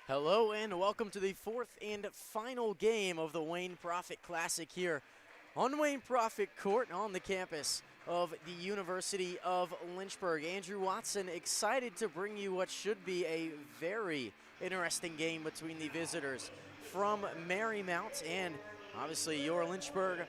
Hello and welcome to the fourth and final game of the Wayne Prophet Classic here on Wayne Prophet Court on the campus of the University of Lynchburg. Andrew Watson excited to bring you what should be a very interesting game between the visitors from Marymount and obviously your Lynchburg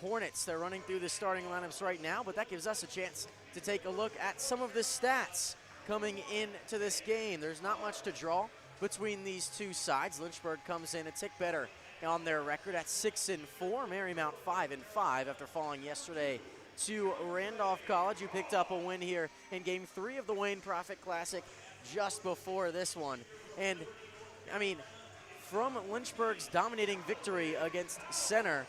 Hornets. They're running through the starting lineups right now, but that gives us a chance to take a look at some of the stats coming into this game. There's not much to draw between these two sides. Lynchburg comes in a tick better on their record at 6-4. Marymount 5-5 after falling yesterday to Randolph College, who picked up a win here in Game 3 of the Wayne Prophet Classic just before this one. And, I mean, from Lynchburg's dominating victory against Center,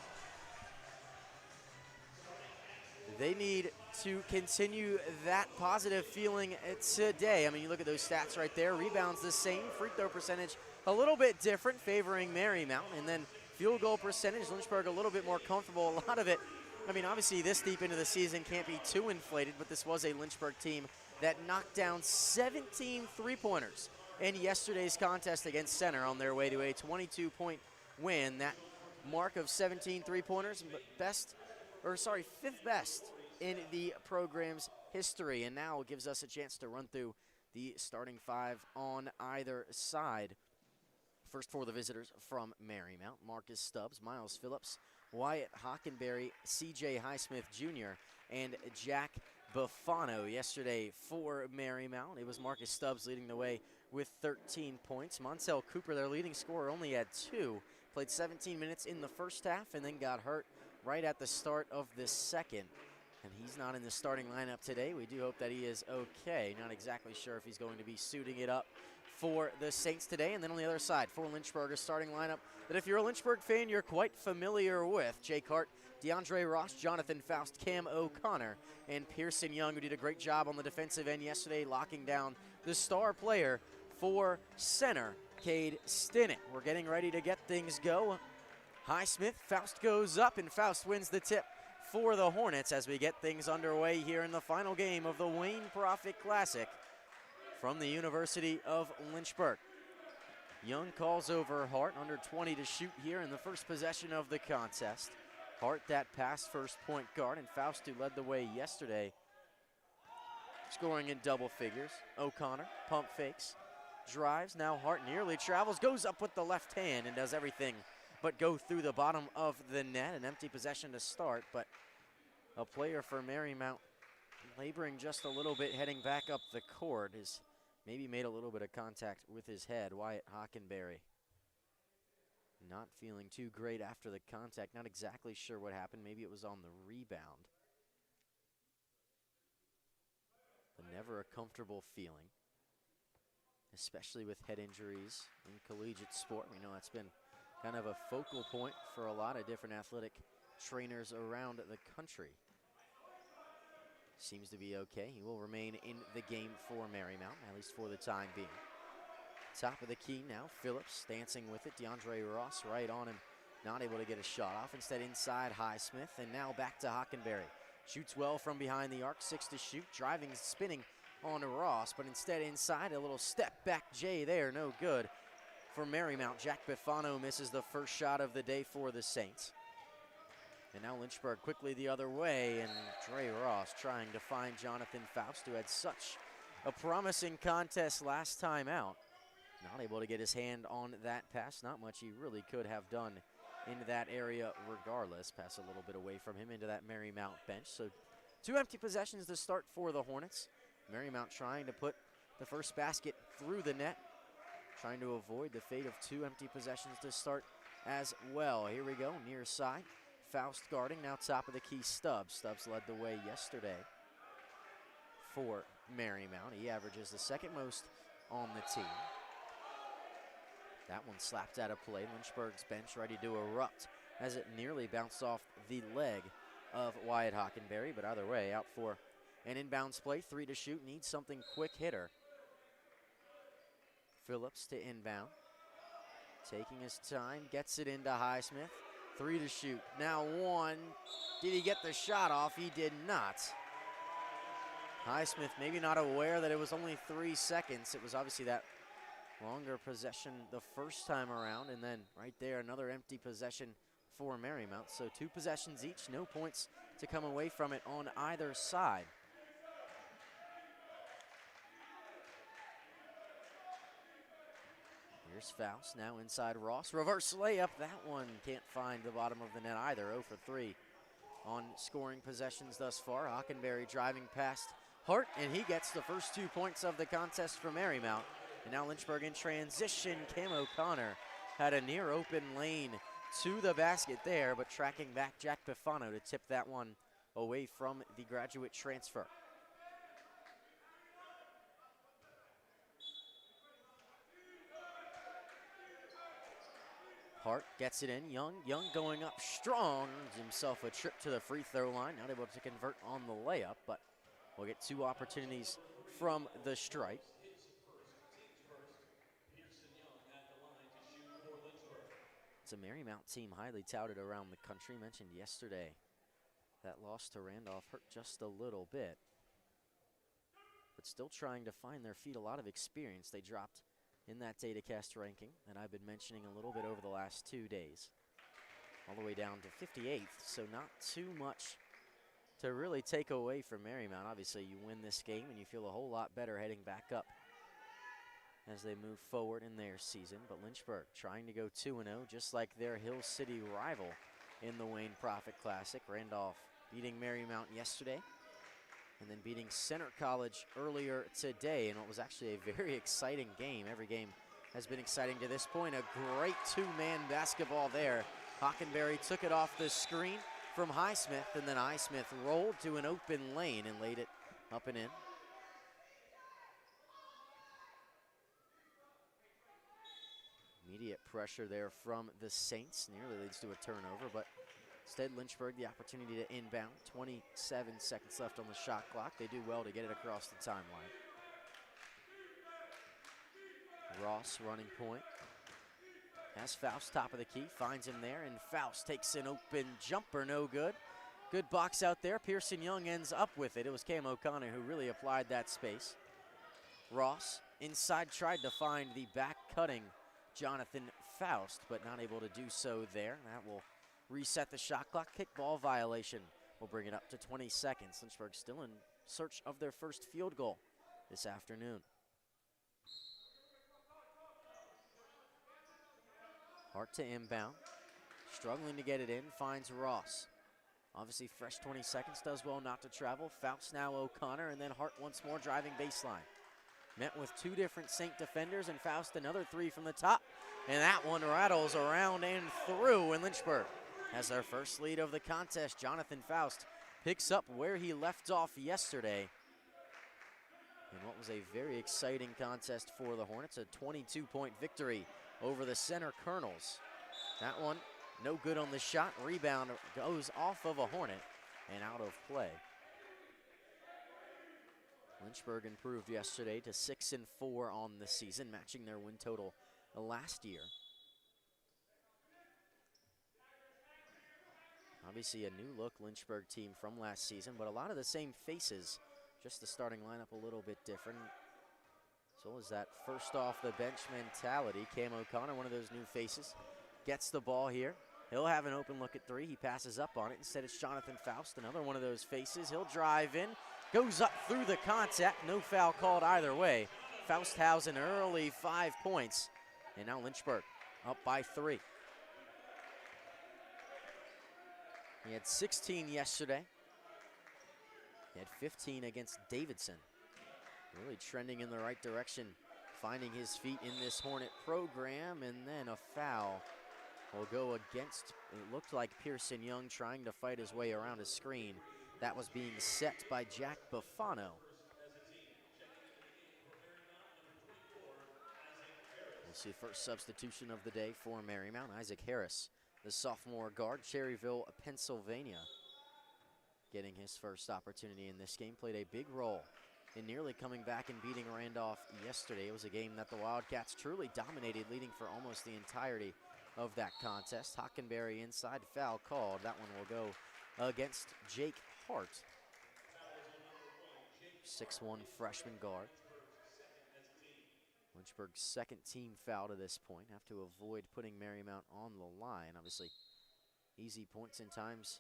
they need to continue that positive feeling today. I mean, you look at those stats right there. Rebounds the same. Free throw percentage a little bit different, favoring Marymount. And then field goal percentage, Lynchburg a little bit more comfortable. A lot of it, I mean, obviously this deep into the season can't be too inflated, but this was a Lynchburg team that knocked down 17 three-pointers in yesterday's contest against Center on their way to a 22-point win. That mark of 17 three-pointers, fifth best in the program's history. And now it gives us a chance to run through the starting five on either side. First for the visitors from Marymount: Marcus Stubbs, Miles Phillips, Wyatt Hockenberry, CJ Highsmith Jr., and Jack Buffano. Yesterday for Marymount, it was Marcus Stubbs leading the way with 13 points. Montel Cooper, their leading scorer, only had 2. Played 17 minutes in the first half and then got hurt right at the start of the second. And he's not in the starting lineup today. We do hope that he is okay. Not exactly sure if he's going to be suiting it up for the Saints today. And then on the other side, for Lynchburg, a starting lineup that if you're a Lynchburg fan, you're quite familiar with. Jake Hart, DeAndre Ross, Jonathan Faust, Cam O'Connor, and Pearson Young, who did a great job on the defensive end yesterday, locking down the star player for Center, Cade Stinnett. We're getting ready to get things go. Highsmith, Faust goes up, and Faust wins the tip for the Hornets as we get things underway here in the final game of the Wayne Prophet Classic from the University of Lynchburg. Young calls over Hart, under 20 to shoot here in the first possession of the contest. Hart, that pass first point guard, and Faust, who led the way yesterday, scoring in double figures. O'Connor, pump fakes, drives, now Hart nearly travels, goes up with the left hand and does everything but go through the bottom of the net. An empty possession to start, but a player for Marymount laboring just a little bit heading back up the court. Has maybe made a little bit of contact with his head. Wyatt Hockenberry not feeling too great after the contact. Not exactly sure what happened. Maybe it was on the rebound. But never a comfortable feeling, especially with head injuries in collegiate sport. We know that's been kind of a focal point for a lot of different athletic trainers around the country. Seems to be okay. He will remain in the game for Marymount, at least for the time being. Top of the key now, Phillips dancing with it. DeAndre Ross right on him, not able to get a shot off. Instead inside Highsmith, and now back to Hockenberry. Shoots well from behind the arc, 6 to shoot. Driving, spinning on Ross, but instead inside, a little step back J there, no good. For Marymount, Jack Buffano misses the first shot of the day for the Saints. And now Lynchburg quickly the other way, and Dre Ross trying to find Jonathan Faust, who had such a promising contest last time out. Not able to get his hand on that pass. Not much he really could have done in that area regardless. Pass a little bit away from him into that Marymount bench. So 2 empty possessions to start for the Hornets. Marymount trying to put the first basket through the net, trying to avoid the fate of 2 empty possessions to start as well. Here we go, near side. Faust guarding, now top of the key Stubbs. Stubbs led the way yesterday for Marymount. He averages the second most on the team. That one slapped out of play. Lynchburg's bench ready to erupt as it nearly bounced off the leg of Wyatt Hockenberry, but either way, out for an inbounds play. 3 to shoot, needs something quick hitter. Phillips to inbound. Taking his time, gets it into Highsmith. 3 to shoot, now 1. Did he get the shot off? He did not. Highsmith maybe not aware that it was only 3 seconds. It was obviously that Longer possession the first time around, and then right there, another empty possession for Marymount. So 2 possessions each, no points to come away from it on either side. Here's Faust, now inside Ross. Reverse layup, that one can't find the bottom of the net either. 0 for 3 on scoring possessions thus far. Hockenberry driving past Hart, and he gets the first 2 points of the contest for Marymount. And now Lynchburg in transition. Cam O'Connor had a near open lane to the basket there, but tracking back Jack Bifano to tip that one away from the graduate transfer. Hart gets it in. Young going up strong. Earns himself a trip to the free throw line. Not able to convert on the layup, but we'll get 2 opportunities from the stripe. It's a Marymount team highly touted around the country. Mentioned yesterday that loss to Randolph hurt just a little bit, but still trying to find their feet. A lot of experience. They dropped in that DataCast ranking that I've been mentioning a little bit over the last 2 days, all the way down to 58th, so not too much to really take away from Marymount. Obviously, you win this game and you feel a whole lot better heading back up as they move forward in their season. But Lynchburg trying to go 2-0, just like their Hill City rival in the Wayne Prophet Classic. Randolph beating Marymount yesterday, and then beating Center College earlier today in what was actually a very exciting game. Every game has been exciting to this point. A great 2-man basketball there. Hockenberry took it off the screen from Highsmith, and then Highsmith rolled to an open lane and laid it up and in. Immediate pressure there from the Saints. Nearly leads to a turnover, but instead, Lynchburg the opportunity to inbound. 27 seconds left on the shot clock. They do well to get it across the timeline. Ross running point. Has Faust top of the key, finds him there, and Faust takes an open jumper, no good. Good box out there. Pearson Young ends up with it. It was Cam O'Connor who really applied that space. Ross inside tried to find the back-cutting Jonathan Faust, but not able to do so there. That will reset the shot clock. Kickball violation will bring it up to 20 seconds. Lynchburg still in search of their first field goal this afternoon. Hart to inbound. Struggling to get it in. Finds Ross. Obviously fresh 20 seconds. Does well not to travel. Faust now O'Connor, and then Hart once more driving baseline. Met with 2 different Saint defenders, and Faust another 3 from the top. And that one rattles around and through, and Lynchburg has their first lead of the contest. Jonathan Faust picks up where he left off yesterday in what was a very exciting contest for the Hornets. A 22-point victory over the Center Colonels. That one, no good on the shot. Rebound goes off of a Hornet and out of play. Lynchburg improved yesterday to 6-4 on the season, matching their win total last year. Obviously a new look Lynchburg team from last season, but a lot of the same faces, just the starting lineup a little bit different. So is that first off the bench mentality. Cam O'Connor, one of those new faces, gets the ball here. He'll have an open look at 3. He passes up on it. Instead it's Jonathan Faust, another one of those faces. He'll drive in, goes up through the contact. No foul called either way. Faust has an early 5 points, and now Lynchburg up by 3. He had 16 yesterday. He had 15 against Davidson. Really trending in the right direction, finding his feet in this Hornet program, and then a foul will go against, it looked like Pearson Young trying to fight his way around a screen. That was being set by Jack Bifano. We'll see first substitution of the day for Marymount. Isaac Harris, the sophomore guard, Cherryville, Pennsylvania, getting his first opportunity in this game. Played a big role in nearly coming back and beating Randolph yesterday. It was a game that the Wildcats truly dominated, leading for almost the entirety of that contest. Hockenberry inside, foul called. That one will go against Jake Hart, 6'1" freshman guard. Lynchburg's second team foul to this point. Have to avoid putting Marymount on the line. Obviously, easy points in times,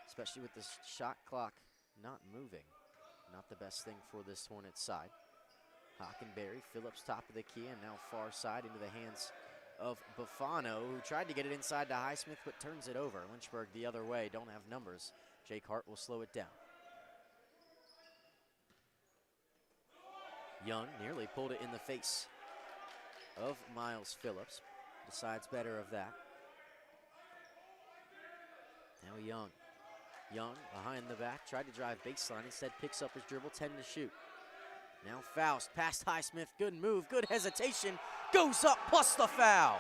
especially with the shot clock not moving. Not the best thing for this Hornets side. Hockenberry, Phillips top of the key, and now far side into the hands of Buffano, who tried to get it inside to Highsmith, but turns it over. Lynchburg the other way, don't have numbers. Jake Hart will slow it down. Young nearly pulled it in the face of Miles Phillips. Decides better of that. Now Young. Young behind the back, tried to drive baseline, instead picks up his dribble, 10 to shoot. Now Faust past Highsmith, good move, good hesitation, goes up plus the foul.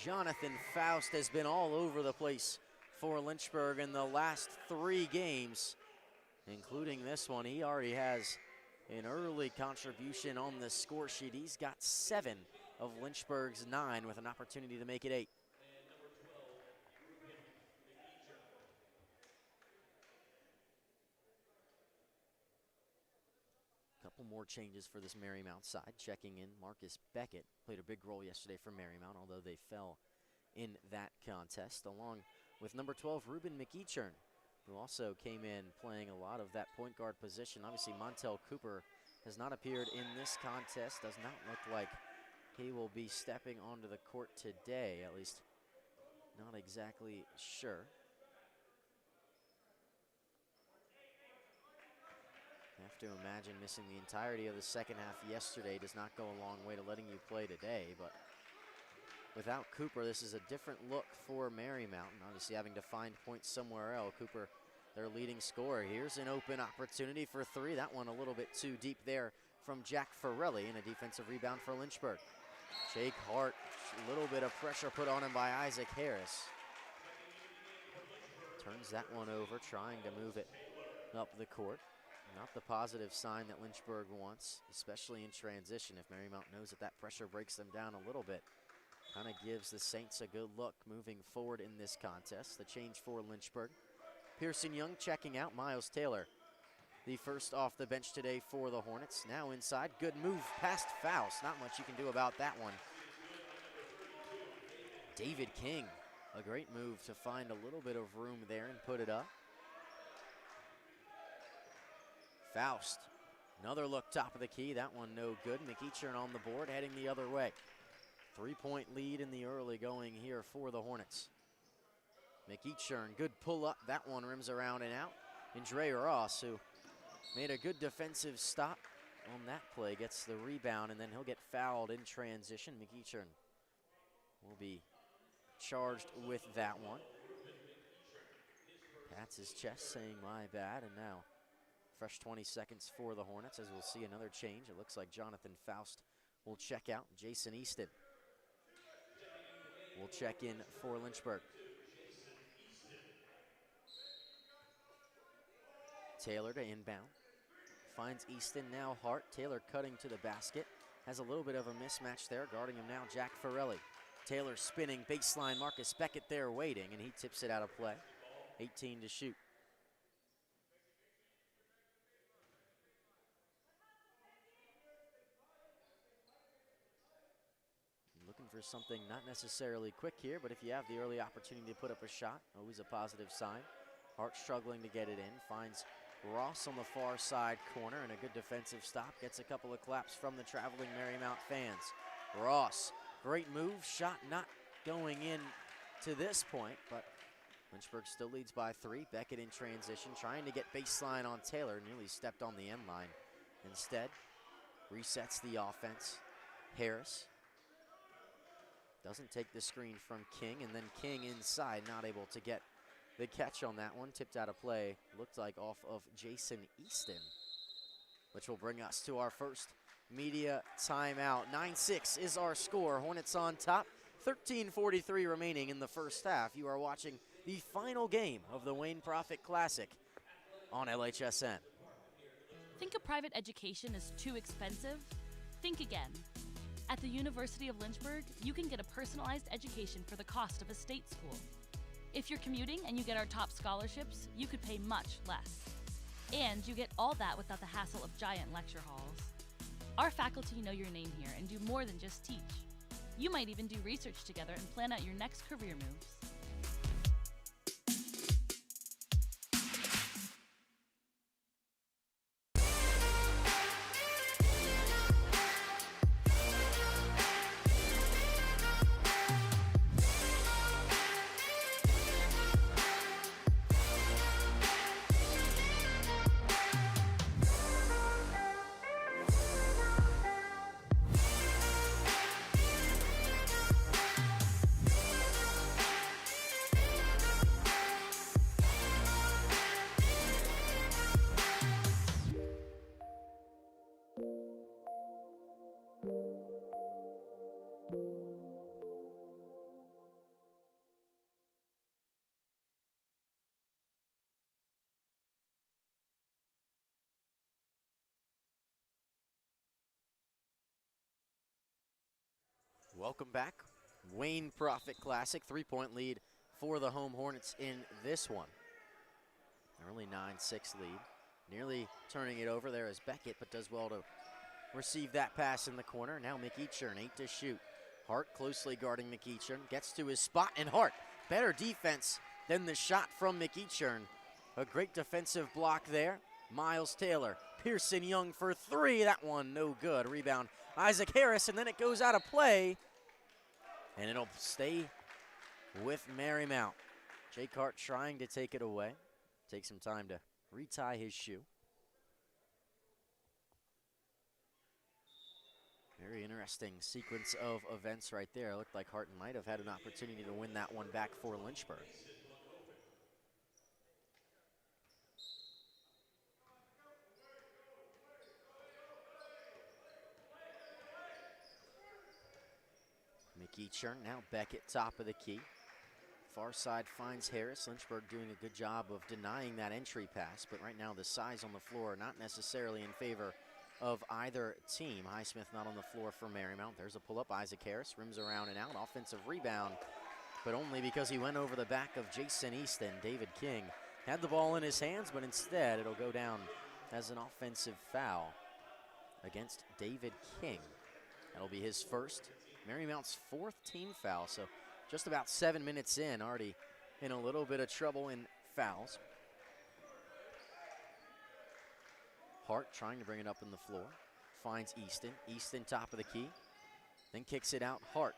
Jonathan Faust has been all over the place for Lynchburg in the last 3 games, including this one. He already has an early contribution on the score sheet. He's got 7 of Lynchburg's 9 with an opportunity to make it 8. Couple more changes for this Marymount side. Checking in, Marcus Beckett played a big role yesterday for Marymount, although they fell in that contest, along with number 12, Ruben McEachern, who also came in playing a lot of that point guard position. Obviously, Montel Cooper has not appeared in this contest, does not look like he will be stepping onto the court today, at least not exactly sure. Have to imagine missing the entirety of the second half yesterday does not go a long way to letting you play today, but without Cooper, this is a different look for Marymount, and obviously having to find points somewhere else. Cooper, their leading scorer. Here's an open opportunity for 3. That one a little bit too deep there from Jack Farrelly, and a defensive rebound for Lynchburg. Jake Hart, a little bit of pressure put on him by Isaac Harris. Turns that one over, trying to move it up the court. Not the positive sign that Lynchburg wants, especially in transition. If Marymount knows that that pressure breaks them down a little bit, kind of gives the Saints a good look moving forward in this contest. The change for Lynchburg. Pearson Young checking out. Miles Taylor, the first off the bench today for the Hornets. Now inside, good move past Faust. Not much you can do about that one. David King, a great move to find a little bit of room there and put it up. Faust, another look top of the key. That one no good. McEachern on the board, heading the other way. 3-point lead in the early going here for the Hornets. McEachern, good pull up. That one rims around and out. And Dre Ross, who made a good defensive stop on that play, gets the rebound, and then he'll get fouled in transition. McEachern will be charged with that one. Pats his chest, saying my bad, and now fresh 20 seconds for the Hornets, as we'll see another change. It looks like Jonathan Faust will check out. Jason Easton will check in for Lynchburg. Taylor to inbound. Finds Easton, now Hart. Taylor cutting to the basket. Has a little bit of a mismatch there. Guarding him now, Jack Farrelly. Taylor spinning, baseline, Marcus Beckett there waiting, and he tips it out of play. 18 to shoot. Looking for something not necessarily quick here, but if you have the early opportunity to put up a shot, always a positive sign. Hart struggling to get it in, finds Ross on the far side corner, and a good defensive stop. Gets a couple of claps from the traveling Marymount fans. Ross, great move, shot not going in to this point, but Lynchburg still leads by 3. Beckett in transition, trying to get baseline on Taylor, nearly stepped on the end line. Instead, resets the offense. Harris doesn't take the screen from King, and then King inside, not able to get the catch on that one. Tipped out of play, looked like off of Jason Easton, which will bring us to our first media timeout. 9-6 is our score. Hornets on top, 13:43 remaining in the first half. You are watching the final game of the Wayne Prophet Classic on LHSN. Think a private education is too expensive? Think again. At the University of Lynchburg, you can get a personalized education for the cost of a state school. If you're commuting and you get our top scholarships, you could pay much less. And you get all that without the hassle of giant lecture halls. Our faculty know your name here and do more than just teach. You might even do research together and plan out your next career moves. Welcome back. Wayne Profit Classic, 3-point lead for the home Hornets in this one. Early 9-6 lead. Nearly turning it over there is Beckett, but does well to receive that pass in the corner. Now McEachern, 8 to shoot. Hart closely guarding McEachern, gets to his spot, and Hart, better defense than the shot from McEachern. A great defensive block there. Miles Taylor, Pearson Young for 3. That one no good. Rebound Isaac Harris, and then it goes out of play. And it'll stay with Marymount. Jake Hart trying to take it away. Take some time to retie his shoe. Very interesting sequence of events right there. Looked like Hart might have had an opportunity to win that one back for Lynchburg. McEachern, now Beckett, top of the key. Far side finds Harris. Lynchburg doing a good job of denying that entry pass, but right now the size on the floor not necessarily in favor of either team. Highsmith not on the floor for Marymount. There's a pull-up, Isaac Harris, rims around and out. Offensive rebound, but only because he went over the back of Jason Easton. David King had the ball in his hands, but instead it'll go down as an offensive foul against David King. That'll be his first, Marymount's 4th team foul, so just about 7 minutes in, already in a little bit of trouble in fouls. Hart trying to bring it up in the floor, finds Easton. Easton top of the key, then kicks it out. Hart,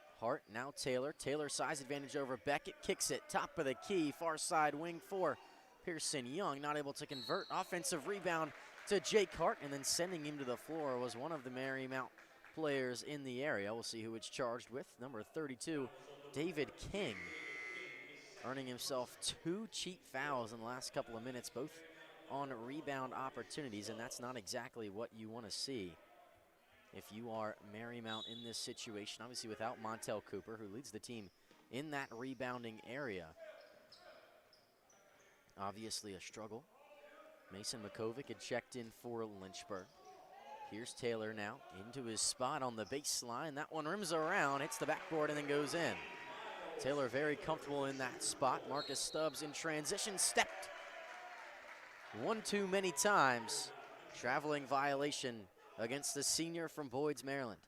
now Taylor. Taylor size advantage over Beckett, kicks it top of the key, far side wing for Pearson Young, not able to convert. Offensive rebound to Jake Hart, and then sending him to the floor was one of the Marymount players in the area. We'll see who it's charged with. Number 32, David King, earning himself 2 cheap fouls in the last couple of minutes, both on rebound opportunities, and that's not exactly what you want to see if you are Marymount in this situation. Obviously without Montel Cooper, who leads the team in that rebounding area. Obviously a struggle. Mason Makovic had checked in for Lynchburg. Here's Taylor now into his spot on the baseline. That one rims around, hits the backboard, and then goes in. Taylor very comfortable in that spot. Marcus Stubbs in transition, stepped one too many times. Traveling violation against the senior from Boyd's, Maryland.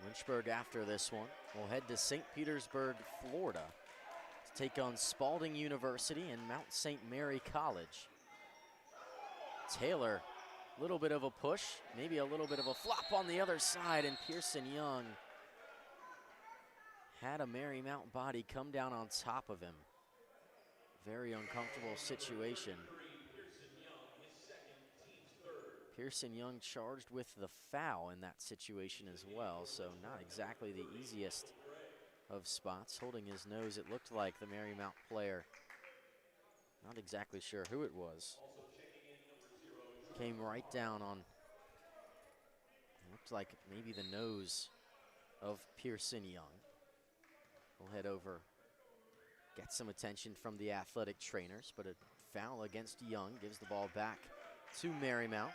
Lynchburg after this one will head to St. Petersburg, Florida to take on Spalding University and Mount St. Mary College. Taylor, a little bit of a push, maybe a little bit of a flop on the other side, and Pearson Young had a Marymount body come down on top of him. Very uncomfortable situation. Pearson Young charged with the foul in that situation as well, so not exactly the easiest of spots. Holding his nose, it looked like the Marymount player. Not exactly sure who it was. Came right down on, looked like maybe the nose of Pearson Young. We'll head over, get some attention from the athletic trainers, but a foul against Young gives the ball back to Marymount.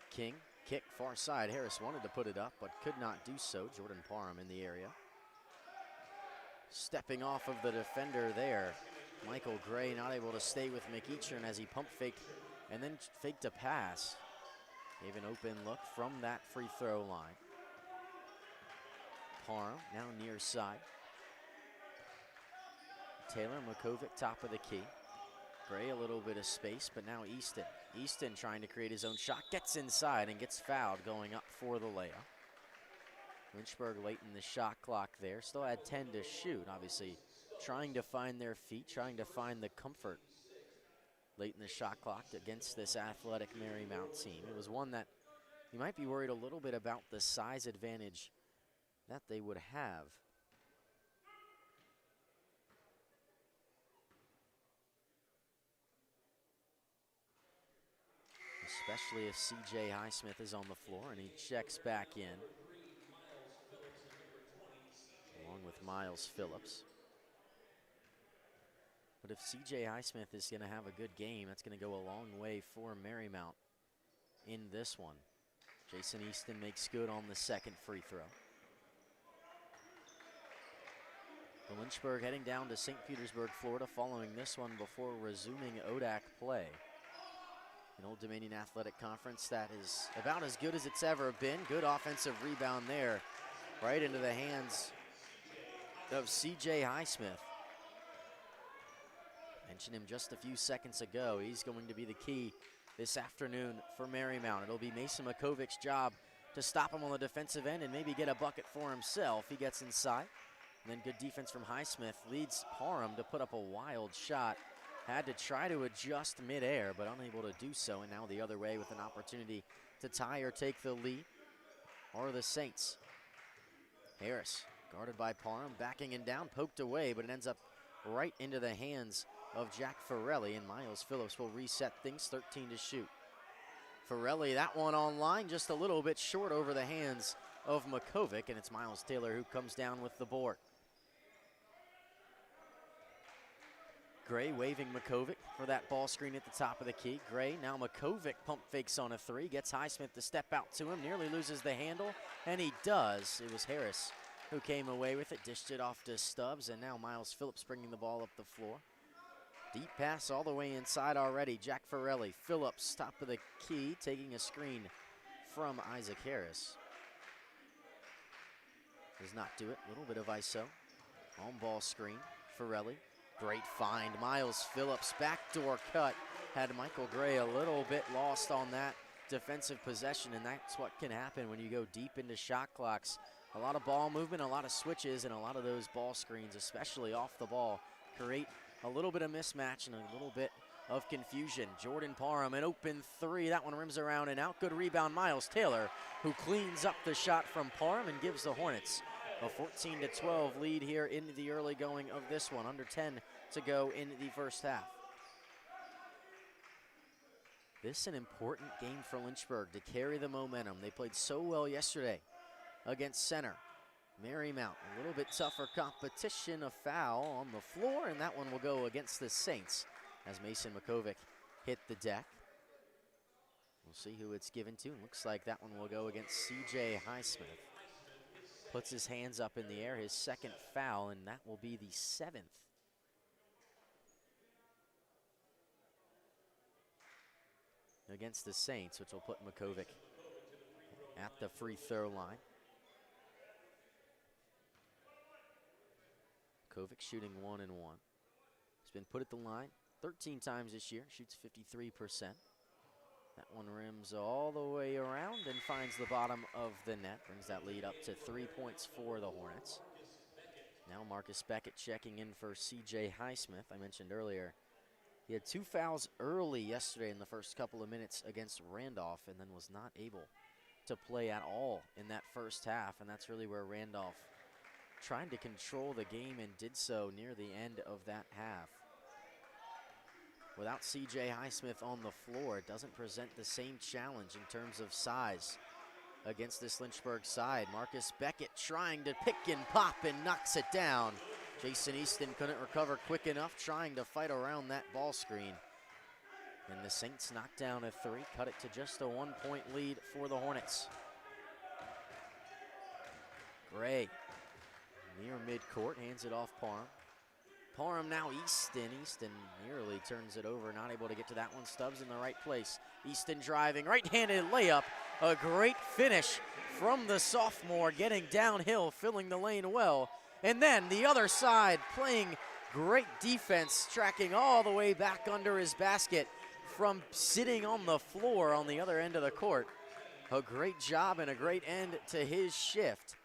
King, kick, far side. Harris wanted to put it up, but could not do so. Jordan Parham in the area. Stepping off of the defender there. Michael Gray not able to stay with McEachern as he pump faked and then faked a pass. Gave an open look from that free throw line. Parham now near side. Taylor Makovic top of the key. Gray a little bit of space, but now Easton. Easton trying to create his own shot, gets inside and gets fouled going up for the layup. Lynchburg late in the shot clock there, still had 10 to shoot, obviously trying to find their feet, trying to find the comfort late in the shot clock against this athletic Marymount team. It was one that you might be worried a little bit about the size advantage that they would have. Especially if C.J. Highsmith is on the floor and he checks back in, along with Miles Phillips. But if C.J. Highsmith is going to have a good game, that's going to go a long way for Marymount in this one. Jason Easton makes good on the second free throw. The Lynchburg heading down to St. Petersburg, Florida, following this one before resuming ODAC play. An Old Dominion Athletic Conference that is about as good as it's ever been. Good offensive rebound there, right into the hands of C.J. Highsmith. Mentioned him just a few seconds ago. He's going to be the key this afternoon for Marymount. It'll be Mason Makovic's job to stop him on the defensive end and maybe get a bucket for himself. He gets inside. And then good defense from Highsmith leads Parham to put up a wild shot. Had to try to adjust midair, but unable to do so. And now the other way with an opportunity to tie or take the lead are the Saints. Harris guarded by Parham, backing and down, poked away, but it ends up right into the hands of Jack Farrelly, and Miles Phillips will reset things, 13 to shoot. Farrelly, that one online, just a little bit short over the hands of Makovic, and it's Miles Taylor who comes down with the board. Gray waving Makovic for that ball screen at the top of the key. Gray, now Makovic pump fakes on a three, gets Highsmith to step out to him, nearly loses the handle, and he does. It was Harris who came away with it, dished it off to Stubbs, and now Miles Phillips bringing the ball up the floor. Deep pass all the way inside already. Jack Farrelly, Phillips, top of the key, taking a screen from Isaac Harris. Does not do it, a little bit of ISO. On ball screen, Farrelly. Great find, Miles Phillips, backdoor cut. Had Michael Gray a little bit lost on that defensive possession, and that's what can happen when you go deep into shot clocks. A lot of ball movement, a lot of switches, and a lot of those ball screens, especially off the ball, create a little bit of mismatch and a little bit of confusion. Jordan Parham, an open three. That one rims around and out. Good rebound, Miles Taylor, who cleans up the shot from Parham and gives the Hornets a 14-12 lead here in the early going of this one. Under 10 to go in the first half. This is an important game for Lynchburg to carry the momentum. They played so well yesterday against Center. Marymount, a little bit tougher competition, a foul on the floor, and that one will go against the Saints as Mason Makovic hit the deck. We'll see who it's given to. Looks like that one will go against C.J. Highsmith. Puts his hands up in the air, his second foul, and that will be the 7th. Against the Saints, which will put Makovic at the free throw line. Makovic shooting 1 and 1. He's been put at the line 13 times this year, shoots 53%. That one rims all the way around and finds the bottom of the net. Brings that lead up to 3 points for the Hornets. Now Marcus Beckett checking in for C.J. Highsmith. I mentioned earlier, he had 2 fouls early yesterday in the first couple of minutes against Randolph and then was not able to play at all in that first half. And that's really where Randolph tried to control the game and did so near the end of that half. Without C.J. Highsmith on the floor, it doesn't present the same challenge in terms of size against this Lynchburg side. Marcus Beckett trying to pick and pop and knocks it down. Jason Easton couldn't recover quick enough, trying to fight around that ball screen. And the Saints knocked down a three, cut it to just a 1-point lead for the Hornets. Gray, near midcourt, hands it off Parham. Parham now Easton. Easton nearly turns it over, not able to get to that one. Stubbs in the right place. Easton driving, right-handed layup. A great finish from the sophomore, getting downhill, filling the lane well. And then the other side, playing great defense, tracking all the way back under his basket from sitting on the floor on the other end of the court. A great job and a great end to his shift.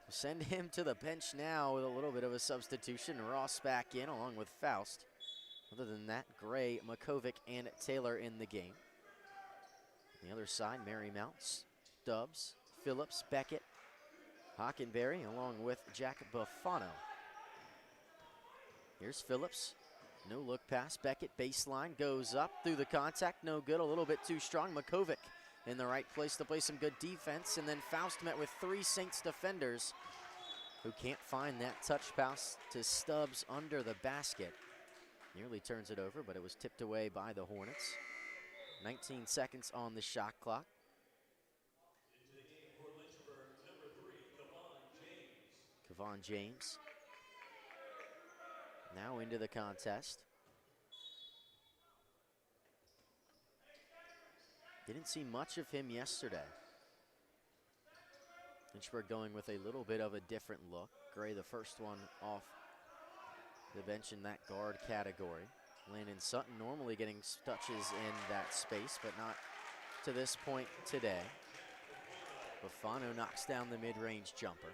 Send him to the bench now with a little bit of a substitution. Ross back in along with Faust. Other than that, Gray, Makovic, and Taylor in the game. On the other side, Marymount, Stubbs, Phillips, Beckett, Hockenberry, along with Jack Buffano. Here's Phillips. No look pass. Beckett baseline goes up through the contact. No good. A little bit too strong. Makovic in the right place to play some good defense. And then Faust met with three Saints defenders who can't find that touch pass to Stubbs under the basket. Nearly turns it over, but it was tipped away by the Hornets. 19 seconds on the shot clock. Into the game for Lynchburg, number 3, Kevon James. Now into the contest. Didn't see much of him yesterday. Lynchburg going with a little bit of a different look. Gray, the first one off the bench in that guard category. Landon Sutton normally getting touches in that space, but not to this point today. Buffano knocks down the mid-range jumper.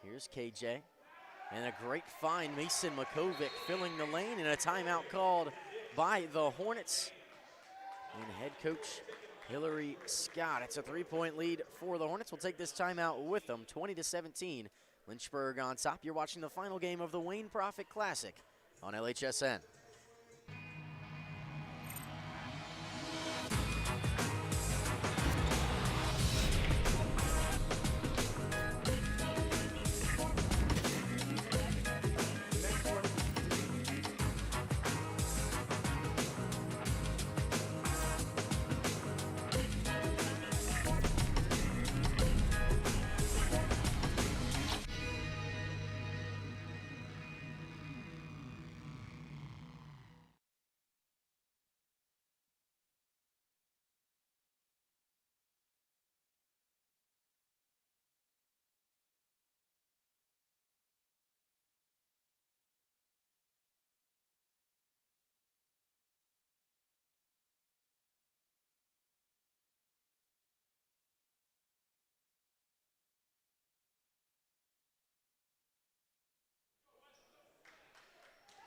Here's KJ. And a great find, Mason Makovic filling the lane, and a timeout called by the Hornets. And head coach Hillary Scott. It's a 3-point lead for the Hornets. We'll take this timeout with them, 20-17. Lynchburg on top. You're watching the final game of the Wayne Prophet Classic on LHSN.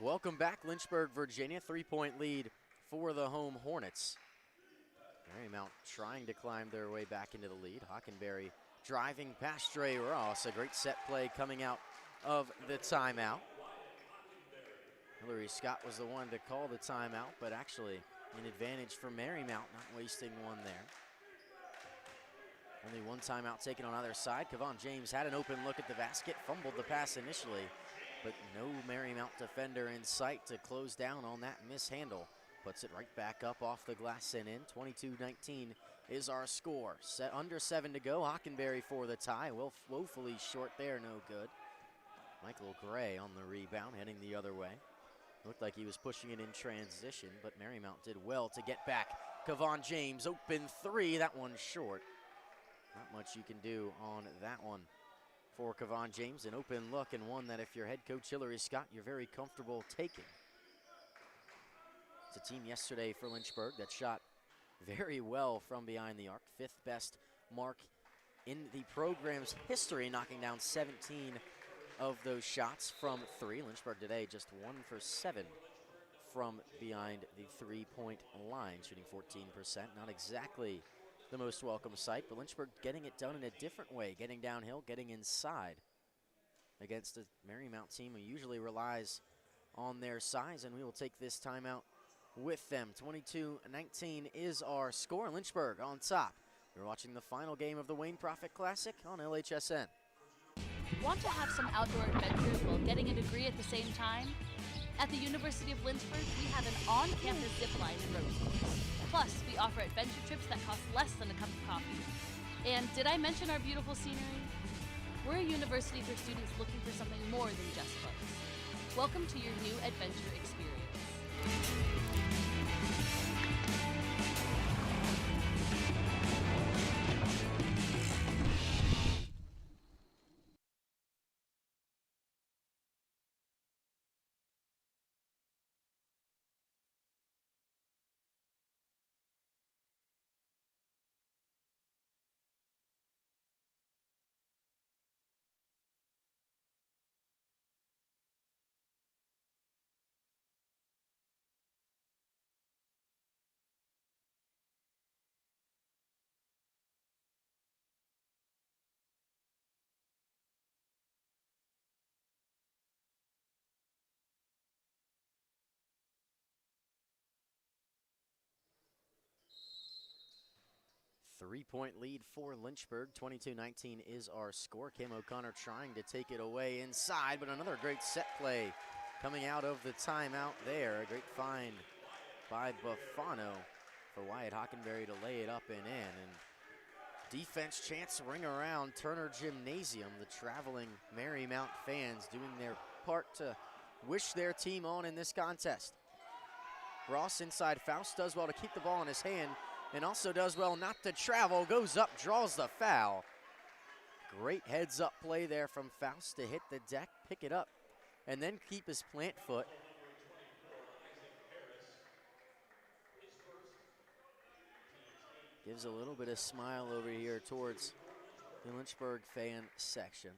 Welcome back, Lynchburg, Virginia. 3-point lead for the home Hornets. Marymount trying to climb their way back into the lead. Hockenberry driving past Dre Ross. A great set play coming out of the timeout. Hillary Scott was the one to call the timeout, but actually an advantage for Marymount, not wasting one there. Only one timeout taken on either side. Kevon James had an open look at the basket, fumbled the pass initially, but no Marymount defender in sight to close down on that mishandle. Puts it right back up off the glass and in. 22-19 is our score. Set under 7 to go. Hockenberry for the tie. Woefully short there, no good. Michael Gray on the rebound, heading the other way. Looked like he was pushing it in transition, but Marymount did well to get back. Kevon James, open three. That one short. Not much you can do on that one for Kevon James. An open look, and one that if you're head coach Hillary Scott, you're very comfortable taking. It's a team yesterday for Lynchburg that shot very well from behind the arc. 5th best mark in the program's history, knocking down 17 of those shots from three. Lynchburg today just 1 for 7 from behind the three-point line, shooting 14%. Not exactly the most welcome sight, but Lynchburg getting it done in a different way, getting downhill, getting inside against a Marymount team who usually relies on their size, and we will take this timeout with them. 22-19 is our score. Lynchburg on top You're watching the final game of the Wayne Prophet Classic on LHSN. Want to have some outdoor adventures while getting a degree at the same time? At the University of Lynchburg, we have an on-campus zip line and road course. Plus, we offer adventure trips that cost less than a cup of coffee. And did I mention our beautiful scenery? We're a university for students looking for something more than just books. Welcome to your new adventure experience. 3-point lead for Lynchburg. 22-19 is our score. Cam O'Connor trying to take it away inside, but another great set play coming out of the timeout there. A great find by Buffano for Wyatt Hockenberry to lay it up and in. And defense chance to ring around Turner Gymnasium. The traveling Marymount fans doing their part to wish their team on in this contest. Ross inside. Faust does well to keep the ball in his hand and also does well not to travel. Goes up, draws the foul. Great heads up play there from Faust to hit the deck, pick it up, and then keep his plant foot. Gives a little bit of smile over here towards the Lynchburg fan section.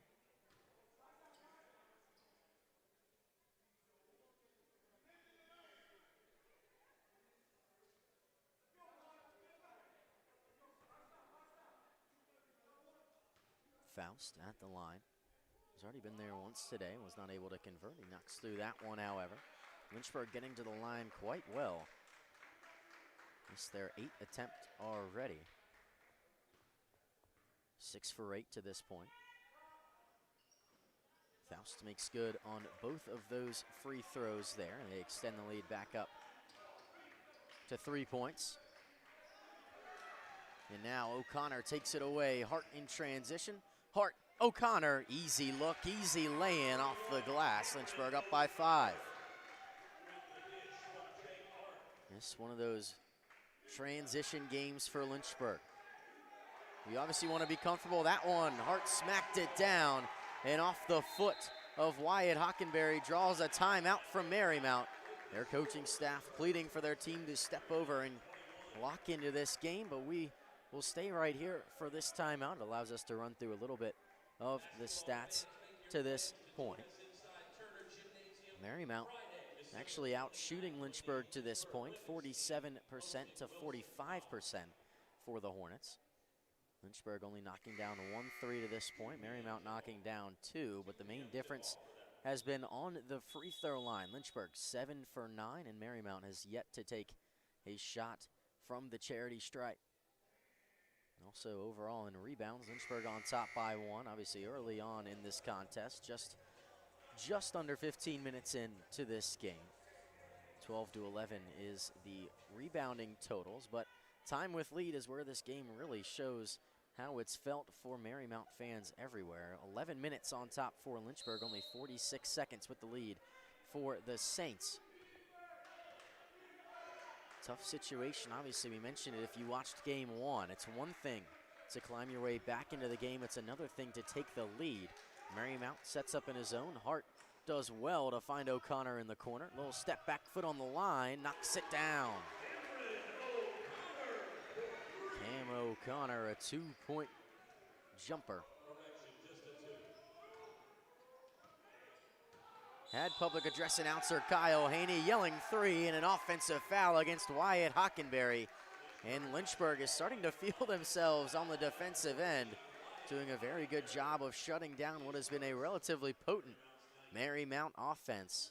Faust at the line. He's already been there once today, was not able to convert. He knocks through that one, however. Lynchburg getting to the line quite well. It's their 8th attempt already. 6 for 8 to this point. Faust makes good on both of those free throws there, and they extend the lead back up to 3 points. And now O'Connor takes it away. Hart in transition. Hart, O'Connor, easy look, easy lay-in off the glass. Lynchburg up by 5. It's one of those transition games for Lynchburg. We obviously want to be comfortable. That one, Hart smacked it down, and off the foot of Wyatt Hockenberry draws a timeout from Marymount. Their coaching staff pleading for their team to step over and lock into this game, but we will stay right here for this timeout. It allows us to run through a little bit of the stats to this point. Marymount actually out shooting Lynchburg to this point, 47% to 45% for the Hornets. Lynchburg only knocking down 1 3 to this point. Marymount knocking down 2, but the main difference has been on the free throw line. Lynchburg 7 for 9, and Marymount has yet to take a shot from the charity stripe. And also overall in rebounds, Lynchburg on top by 1. Obviously early on in this contest, just under 15 minutes into this game. 12 to 11 is the rebounding totals, but time with lead is where this game really shows how it's felt for Marymount fans everywhere. 11 minutes on top for Lynchburg, only 46 seconds with the lead for the Saints. Tough situation, obviously, we mentioned it if you watched game 1. It's one thing to climb your way back into the game, it's another thing to take the lead. Marymount sets up in his own. Hart does well to find O'Connor in the corner. Little step back foot on the line, knocks it down. Cam O'Connor, a 2-point jumper. Had public address announcer Kyle Haney yelling 3 and an offensive foul against Wyatt Hockenberry. And Lynchburg is starting to feel themselves on the defensive end, doing a very good job of shutting down what has been a relatively potent Marymount offense.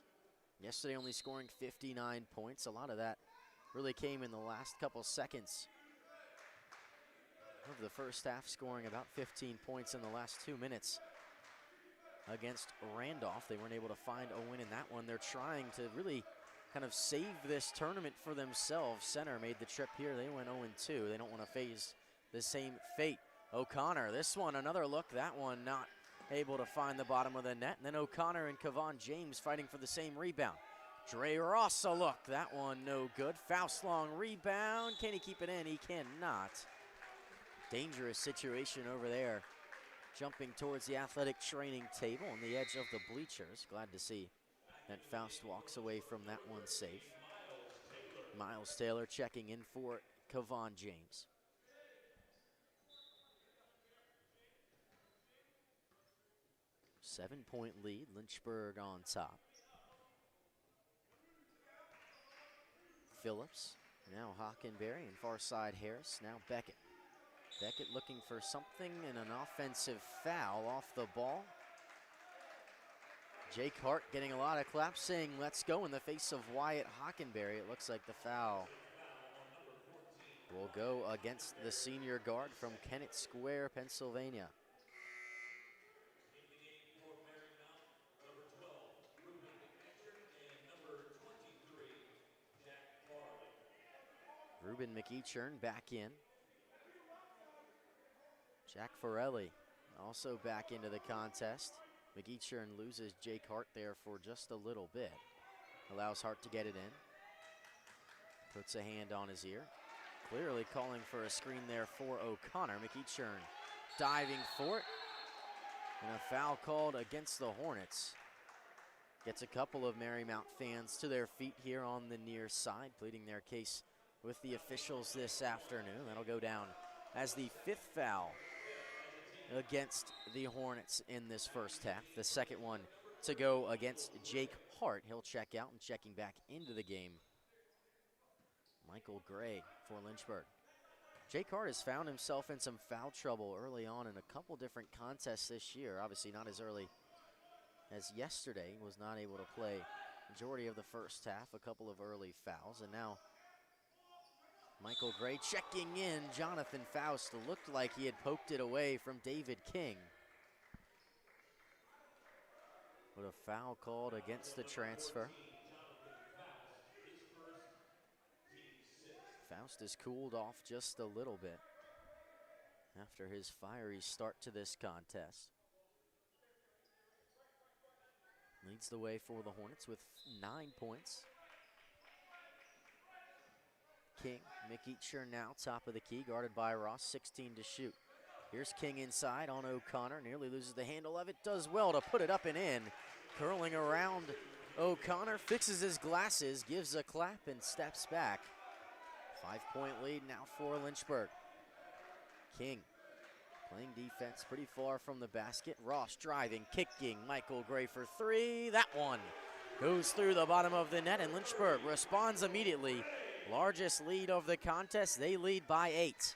Yesterday only scoring 59 points. A lot of that really came in the last couple seconds of the first half, scoring about 15 points in the last 2 minutes against Randolph. They weren't able to find a win in that one. They're trying to really kind of save this tournament for themselves. Center made the trip here. They went 0-2. They don't want to face the same fate. O'Connor, this one, another look. That one not able to find the bottom of the net. And then O'Connor and Kevon James fighting for the same rebound. Dre Ross a look. That one no good. Faust long rebound. Can he keep it in? He cannot. Dangerous situation over there. Jumping towards the athletic training table on the edge of the bleachers. Glad to see that Faust walks away from that one safe. Miles Taylor checking in for Kevon James. Seven-point lead, Lynchburg on top. Phillips, now Hockenberry, and far side Harris, now Beckett. Beckett looking for something in an offensive foul off the ball. Jake Hart getting a lot of claps saying let's go in the face of Wyatt Hockenberry. It looks like the foul will go against the senior guard from Kennett Square, Pennsylvania. Ruben McEachern back in. Jack Forelli also back into the contest. McEachern loses Jake Hart there for just a little bit. Allows Hart to get it in. Puts a hand on his ear. Clearly calling for a screen there for O'Connor. McEachern diving for it. And a foul called against the Hornets. Gets a couple of Marymount fans to their feet here on the near side, pleading their case with the officials this afternoon. That'll go down as the 5th foul against the Hornets in this first half. The second one to go against Jake Hart. He'll check out, and checking back into the game, Michael Gray for Lynchburg. Jake Hart has found himself in some foul trouble early on in a couple different contests this year. Obviously not as early as yesterday. Was not able to play majority of the first half. A couple of early fouls, and now Michael Gray checking in. Jonathan Faust looked like he had poked it away from David King. But a foul called against the transfer. Faust has cooled off just a little bit after his fiery start to this contest. Leads the way for the Hornets with 9 points. King, McEachern now top of the key, guarded by Ross, 16 to shoot. Here's King inside on O'Connor, nearly loses the handle of it, does well to put it up and in. Curling around O'Connor, fixes his glasses, gives a clap and steps back. 5-point lead now for Lynchburg. King playing defense pretty far from the basket. Ross driving, kicking, Michael Gray for 3. That one goes through the bottom of the net, and Lynchburg responds immediately. Largest lead of the contest, they lead by 8.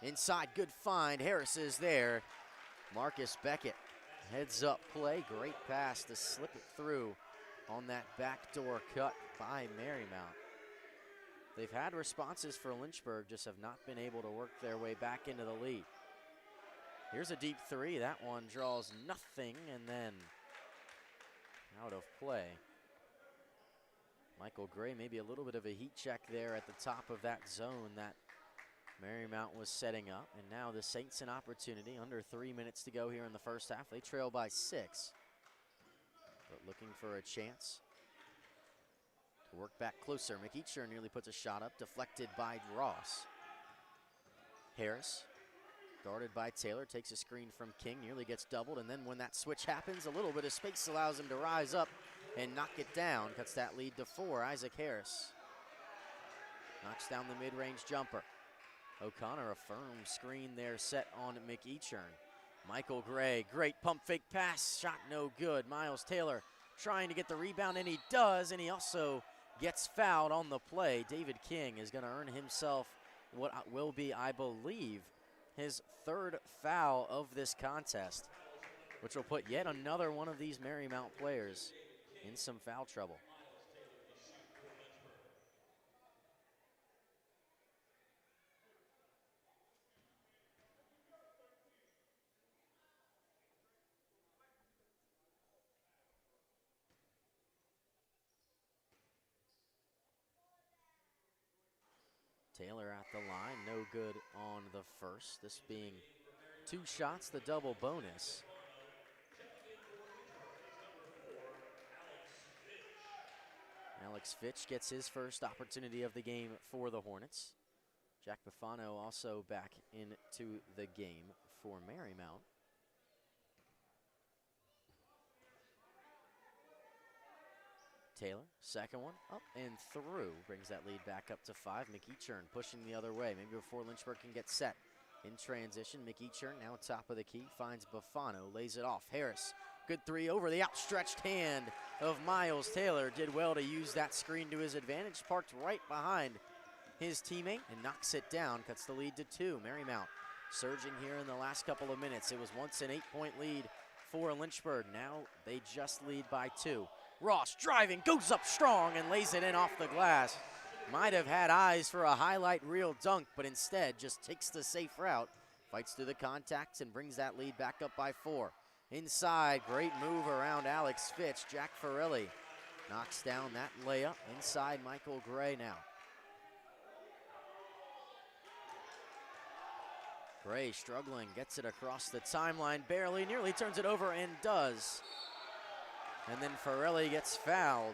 Inside, good find, Harris is there. Marcus Beckett, heads up play, great pass to slip it through on that backdoor cut by Marymount. They've had responses for Lynchburg, just have not been able to work their way back into the lead. Here's a deep 3, that one draws nothing, and then out of play. Michael Gray, maybe a little bit of a heat check there at the top of that zone that Marymount was setting up. And now the Saints an opportunity. Under 3 minutes to go here in the first half. They trail by 6. But looking for a chance to work back closer. McEachern nearly puts a shot up. Deflected by Ross. Harris, guarded by Taylor, takes a screen from King, nearly gets doubled, and then when that switch happens, a little bit of space allows him to rise up and knock it down. Cuts that lead to 4. Isaac Harris knocks down the mid-range jumper. O'Connor, a firm screen there set on McEachern. Michael Gray, great pump fake pass, shot no good. Miles Taylor trying to get the rebound, and he does, and he also gets fouled on the play. David King is going to earn himself what will be, I believe, his 3rd foul of this contest, which will put yet another one of these Marymount players in some foul trouble. Taylor at the line, no good on the first. This being 2 shots, the double bonus. Alex Fitch gets his first opportunity of the game for the Hornets. Jack Buffano also back into the game for Marymount. Taylor, second one, up and through. Brings that lead back up to 5. McEachern pushing the other way, maybe before Lynchburg can get set. In transition, McEachern now top of the key, finds Buffano, lays it off. Harris, good 3 over the outstretched hand of Miles Taylor. Did well to use that screen to his advantage, parked right behind his teammate and knocks it down, cuts the lead to 2. Marymount surging here in the last couple of minutes. It was once an 8-point lead for Lynchburg. Now they just lead by 2. Ross driving, goes up strong and lays it in off the glass. Might have had eyes for a highlight reel dunk, but instead just takes the safe route. Fights through the contacts and brings that lead back up by 4. Inside, great move around Alex Fitch. Jack Farrelly knocks down that layup. Inside, Michael Gray now. Gray struggling, gets it across the timeline, barely, nearly turns it over and does. And then Farrelly gets fouled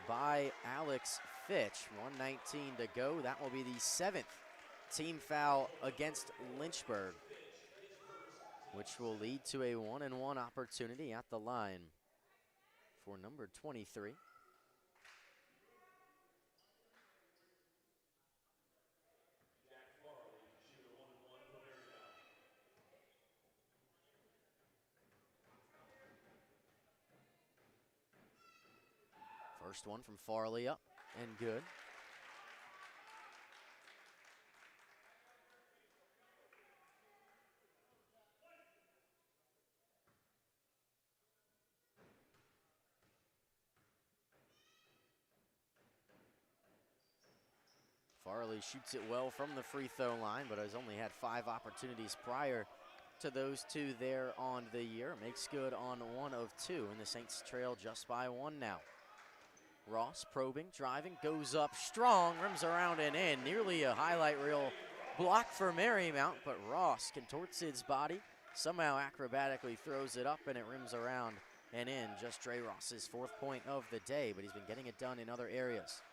by Alex Fitch. 1:19 to go. That will be the 7th team foul against Lynchburg, which will lead to a 1-and-1 opportunity at the line for number 23. First one from Farley up and good. Farley shoots it well from the free throw line, but has only had 5 opportunities prior to those 2 there on the year. Makes good on 1 of 2, and the Saints trail just by 1 now. Ross probing, driving, goes up strong, rims around and in. Nearly a highlight reel block for Marymount, but Ross contorts his body, somehow acrobatically throws it up, and it rims around and in. Just Dre Ross's 4th point of the day, but he's been getting it done in other areas.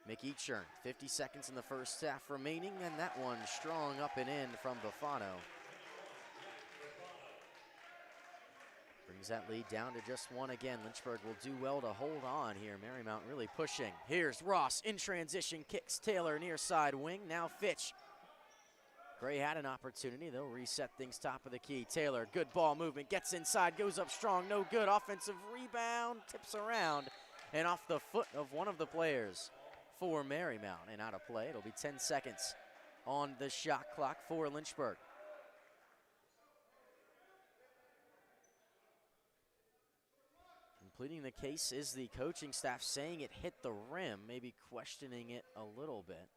McEachern, 50 seconds in the first half remaining, and that one strong up and in from Buffano. Brings that lead down to just 1 again. Lynchburg will do well to hold on here. Marymount really pushing. Here's Ross in transition, kicks Taylor near side wing. Now Fitch. Gray had an opportunity. They'll reset things top of the key. Taylor, good ball movement, gets inside, goes up strong, no good. Offensive rebound, tips around, and off the foot of one of the players for Marymount. And out of play, it'll be 10 seconds on the shot clock for Lynchburg. Pleading the case is the coaching staff, saying it hit the rim, maybe questioning it a little bit.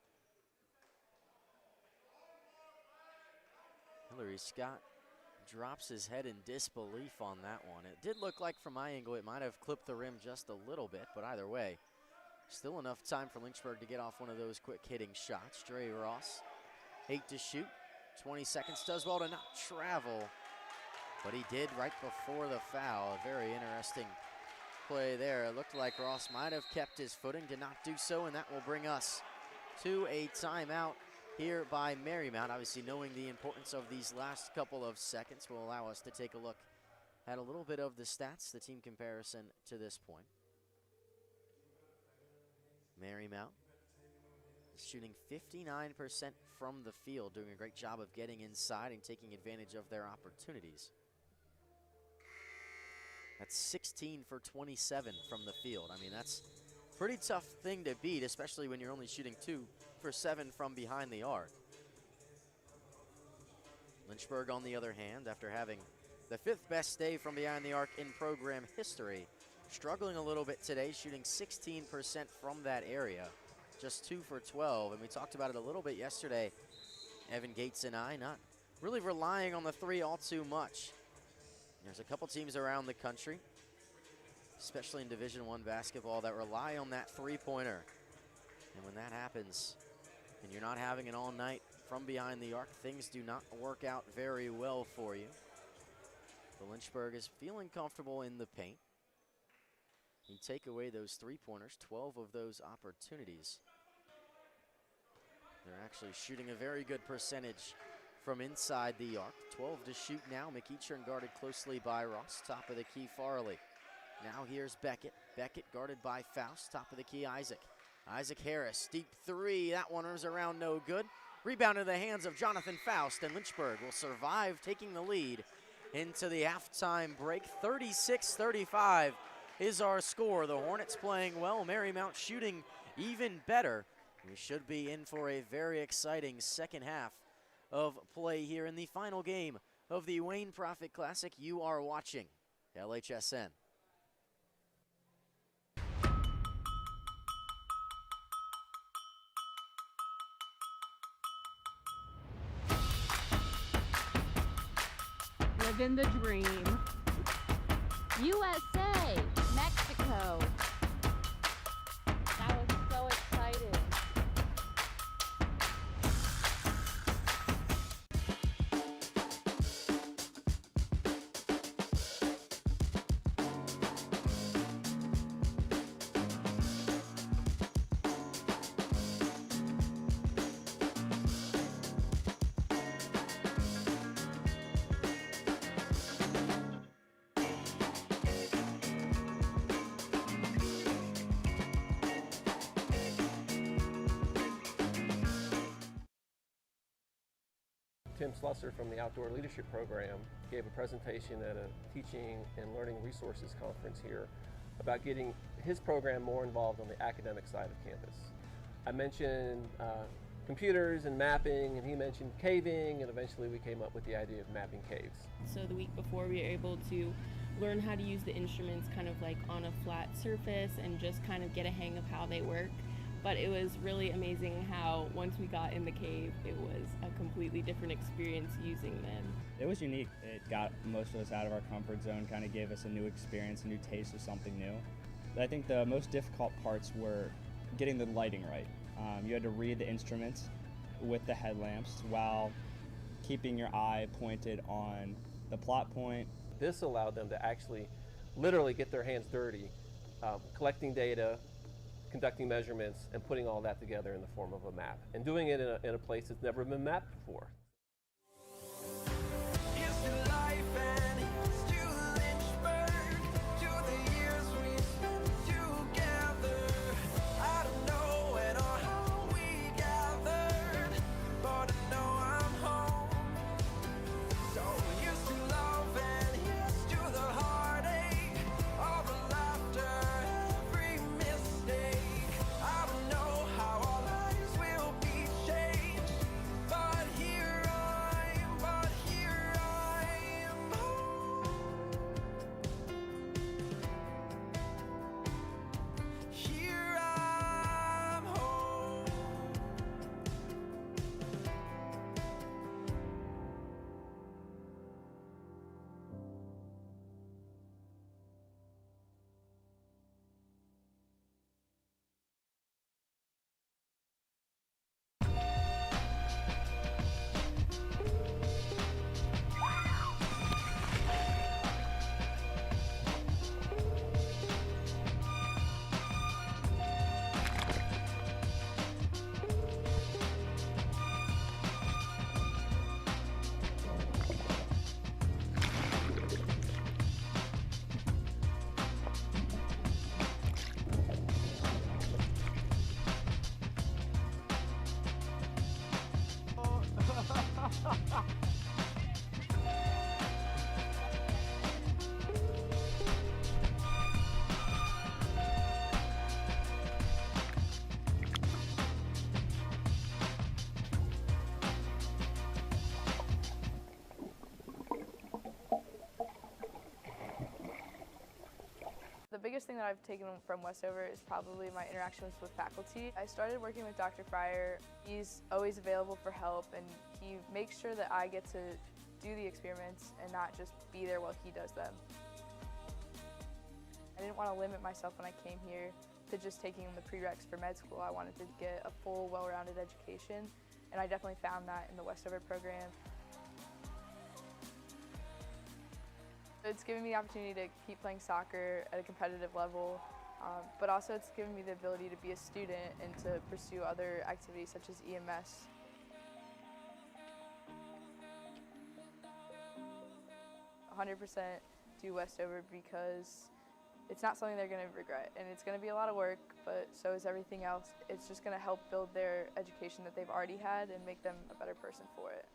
Hillary Scott drops his head in disbelief on that one. It did look like from my angle it might have clipped the rim just a little bit, but either way, still enough time for Lynchburg to get off one of those quick hitting shots. Dre Ross, 8 to shoot, 20 seconds, does well to not travel, but he did right before the foul. A very interesting play there. It looked like Ross might have kept his footing, did not do so, and that will bring us to a timeout here by Marymount. Obviously, knowing the importance of these last couple of seconds will allow us to take a look at a little bit of the stats, the team comparison to this point. Marymount is shooting 59% from the field, doing a great job of getting inside and taking advantage of their opportunities. That's 16 for 27 from the field. I mean, that's a pretty tough thing to beat, especially when you're only shooting 2 for 7 from behind the arc. Lynchburg, on the other hand, after having the 5th best day from behind the arc in program history, struggling a little bit today, shooting 16% from that area, just 2 for 12. And we talked about it a little bit yesterday, Evan Gates and I, not really relying on the 3 all too much. There's a couple teams around the country, especially in Division I basketball, that rely on that 3-pointer. And when that happens, and you're not having it all night from behind the arc, things do not work out very well for you. But Lynchburg is feeling comfortable in the paint. You take away those three-pointers, 12 of those opportunities. They're actually shooting a very good percentage from inside the arc. 12 to shoot now. McEachern guarded closely by Ross. Top of the key, Farley. Now here's Beckett. Beckett guarded by Faust. Top of the key, Isaac. Isaac Harris, deep three. That one was around no good. Rebound in the hands of Jonathan Faust, and Lynchburg will survive, taking the lead into the halftime break. 36-35 is our score. The Hornets playing well. Marymount shooting even better. We should be in for a very exciting second half of play here in the final game of the Wayne Prophet Classic. You are watching LHSN. Living the dream. USA, Mexico. That was so exciting. Tim Slusser from the Outdoor Leadership Program gave a presentation at a teaching and learning resources conference here about getting his program more involved on the academic side of campus. I mentioned computers and mapping, and he mentioned caving, and eventually we came up with the idea of mapping caves. So the week before we were able to learn how to use the instruments kind of like on a flat surface and just kind of get a hang of how they work. But it was really amazing how once we got in the cave, it was a completely different experience using them. It was unique. It got most of us out of our comfort zone, kind of gave us a new experience, a new taste of something new. But I think the most difficult parts were getting the lighting right. You had to read the instruments with the headlamps while keeping your eye pointed on the plot point. This allowed them to actually literally get their hands dirty, collecting data, conducting measurements, and putting all that together in the form of a map, and doing it in a place that's never been mapped before. The biggest thing that I've taken from Westover is probably my interactions with faculty. I started working with Dr. Fryer. He's always available for help, and he makes sure that I get to do the experiments and not just be there while he does them. I didn't want to limit myself when I came here to just taking the prereqs for med school. I wanted to get a full, well-rounded education, and I definitely found that in the Westover program. It's given me the opportunity to keep playing soccer at a competitive level, but also it's given me the ability to be a student and to pursue other activities such as EMS. "100% do Westover because it's not something they're going to regret, and it's going to be a lot of work, but so is everything else. It's just going to help build their education that they've already had and make them a better person for it."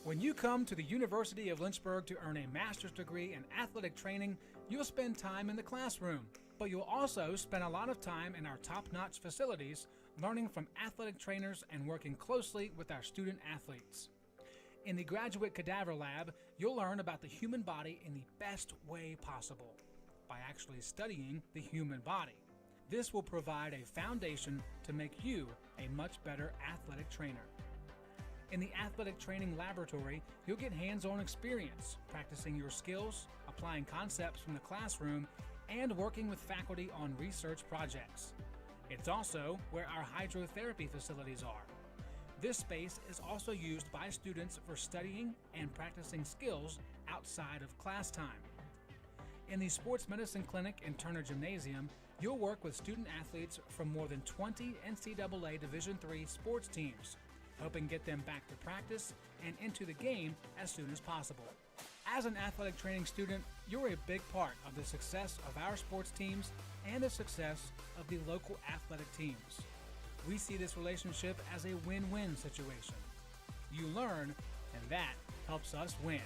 When you come to the University of Lynchburg to earn a master's degree in athletic training, you'll spend time in the classroom, but you'll also spend a lot of time in our top-notch facilities, learning from athletic trainers and working closely with our student athletes. In the Graduate Cadaver Lab, you'll learn about the human body in the best way possible, by actually studying the human body. This will provide a foundation to make you a much better athletic trainer. In the Athletic Training Laboratory, you'll get hands-on experience, practicing your skills, applying concepts from the classroom, and working with faculty on research projects. It's also where our hydrotherapy facilities are. This space is also used by students for studying and practicing skills outside of class time. In the Sports Medicine Clinic and Turner Gymnasium, you'll work with student athletes from more than 20 NCAA Division III sports teams, helping get them back to practice and into the game as soon as possible. As an athletic training student, you're a big part of the success of our sports teams and the success of the local athletic teams. We see this relationship as a win-win situation. You learn, and that helps us win.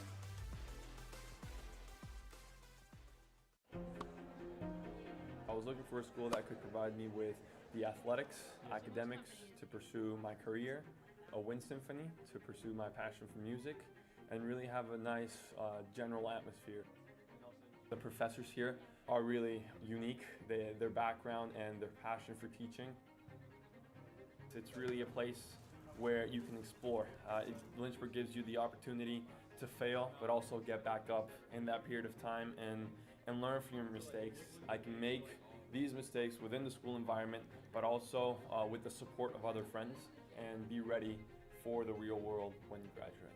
I was looking for a school that could provide me with the athletics, academics to pursue my career, a wind symphony to pursue my passion for music, and really have a nice general atmosphere. The professors here are really unique, their background and their passion for teaching. It's really a place where you can explore. Lynchburg gives you the opportunity to fail, but also get back up in that period of time and learn from your mistakes. I can make these mistakes within the school environment, but also with the support of other friends, and be ready for the real world when you graduate.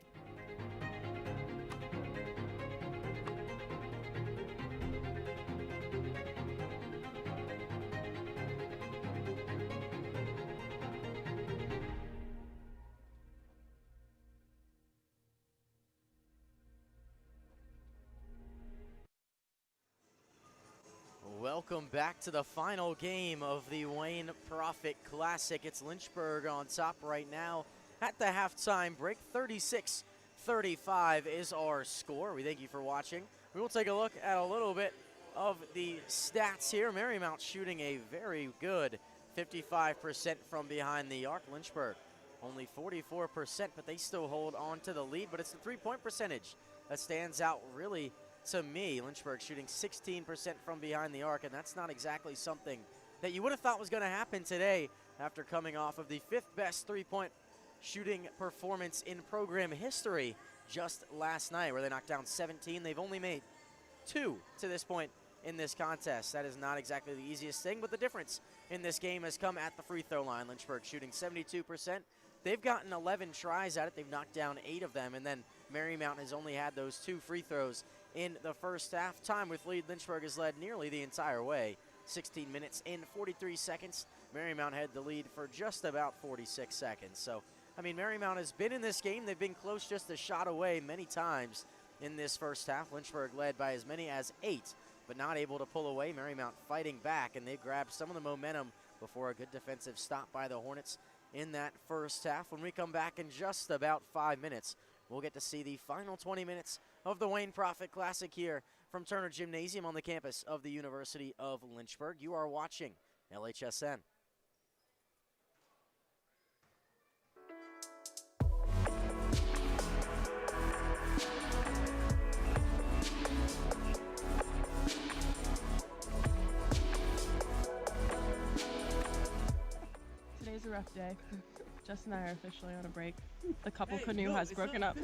Welcome back to the final game of the Wayne Prophet Classic. It's Lynchburg on top right now at the halftime break. 36-35 is our score. We thank you for watching. We will take a look at a little bit of the stats here. Marymount shooting a very good 55% from behind the arc. Lynchburg only 44%, but they still hold on to the lead. But it's the three-point percentage that stands out really to me. Lynchburg shooting 16% from behind the arc, and that's not exactly something that you would have thought was going to happen today after coming off of the 5th best three-point shooting performance in program history just last night, where they knocked down 17. They've only made 2 to this point in this contest. That is not exactly the easiest thing, but the difference in this game has come at the free throw line. Lynchburg shooting 72%. They've gotten 11 tries at it. They've knocked down 8 of them, and then Marymount has only had those 2 free throws in the first half. Time with lead, Lynchburg has led nearly the entire way. 16 minutes in 43 seconds. Marymount had the lead for just about 46 seconds. So, I mean, Marymount has been in this game. They've been close, just a shot away many times in this first half. Lynchburg led by as many as 8, but not able to pull away. Marymount fighting back, and they grabbed some of the momentum before a good defensive stop by the Hornets in that first half. When we come back in just about 5 minutes, we'll get to see the final 20 minutes of the Wayne Prophet Classic here from Turner Gymnasium on the campus of the University of Lynchburg. You are watching LHSN. Today's a rough day. Jess and I are officially on a break. The couple canoe has broken up.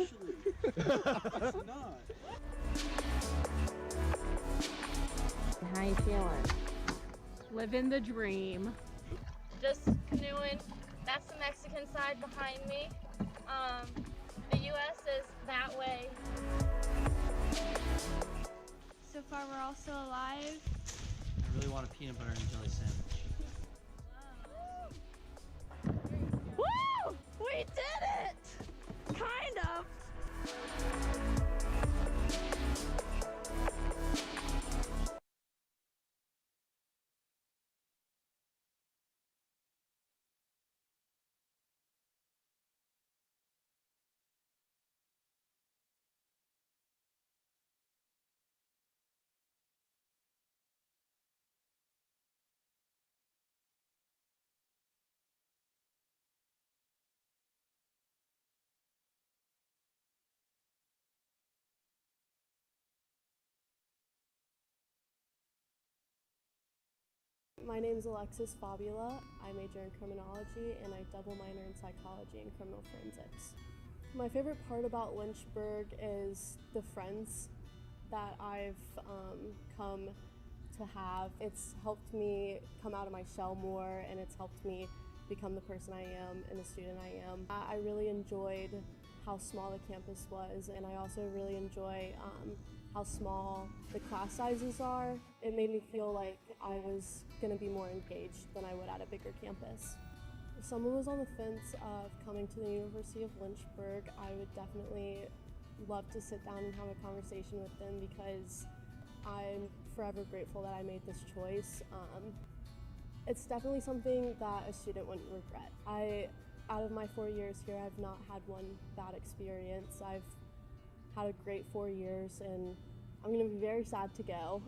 How you feeling? Living the dream. Just canoeing. That's the Mexican side behind me. The U.S. is that way. So far, we're all still alive. I really want a peanut butter and jelly sandwich. Woo! We did it! Kind of. My name is Alexis Fabula. I major in criminology and I double minor in psychology and criminal forensics. My favorite part about Lynchburg is the friends that I've come to have. It's helped me come out of my shell more, and it's helped me become the person I am and the student I am. I really enjoyed how small the campus was, and I also really enjoy how small the class sizes are. It made me feel like I was gonna be more engaged than I would at a bigger campus. If someone was on the fence of coming to the University of Lynchburg, I would definitely love to sit down and have a conversation with them, because I'm forever grateful that I made this choice. It's definitely something that a student wouldn't regret. Out of my 4 years here, I've not had one bad experience. I've had a great 4 years, and I'm gonna be very sad to go.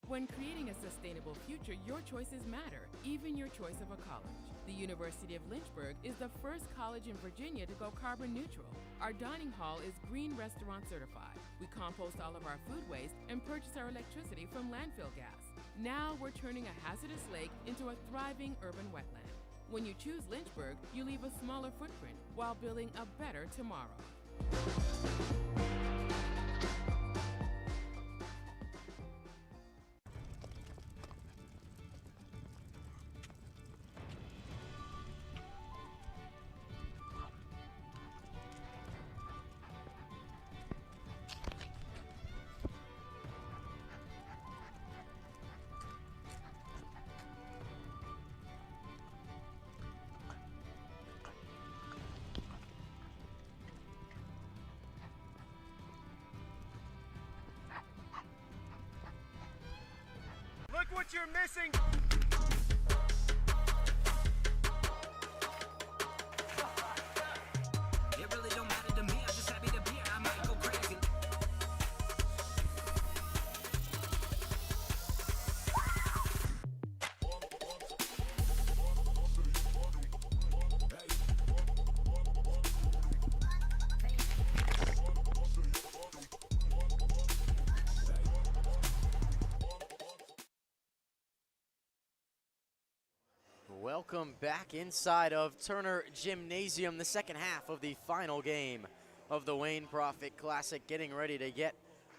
When creating a sustainable future, your choices matter, even your choice of a college. The University of Lynchburg is the first college in Virginia to go carbon neutral. Our dining hall is Green Restaurant certified. We compost all of our food waste and purchase our electricity from landfill gas. Now we're turning a hazardous lake into a thriving urban wetland. When you choose Lynchburg, you leave a smaller footprint while building a better tomorrow. Look what you're missing! It really don't matter to me, I'm just happy to be here, I might go crazy. Welcome back inside of Turner Gymnasium, the second half of the final game of the Wayne Prophet Classic getting ready to get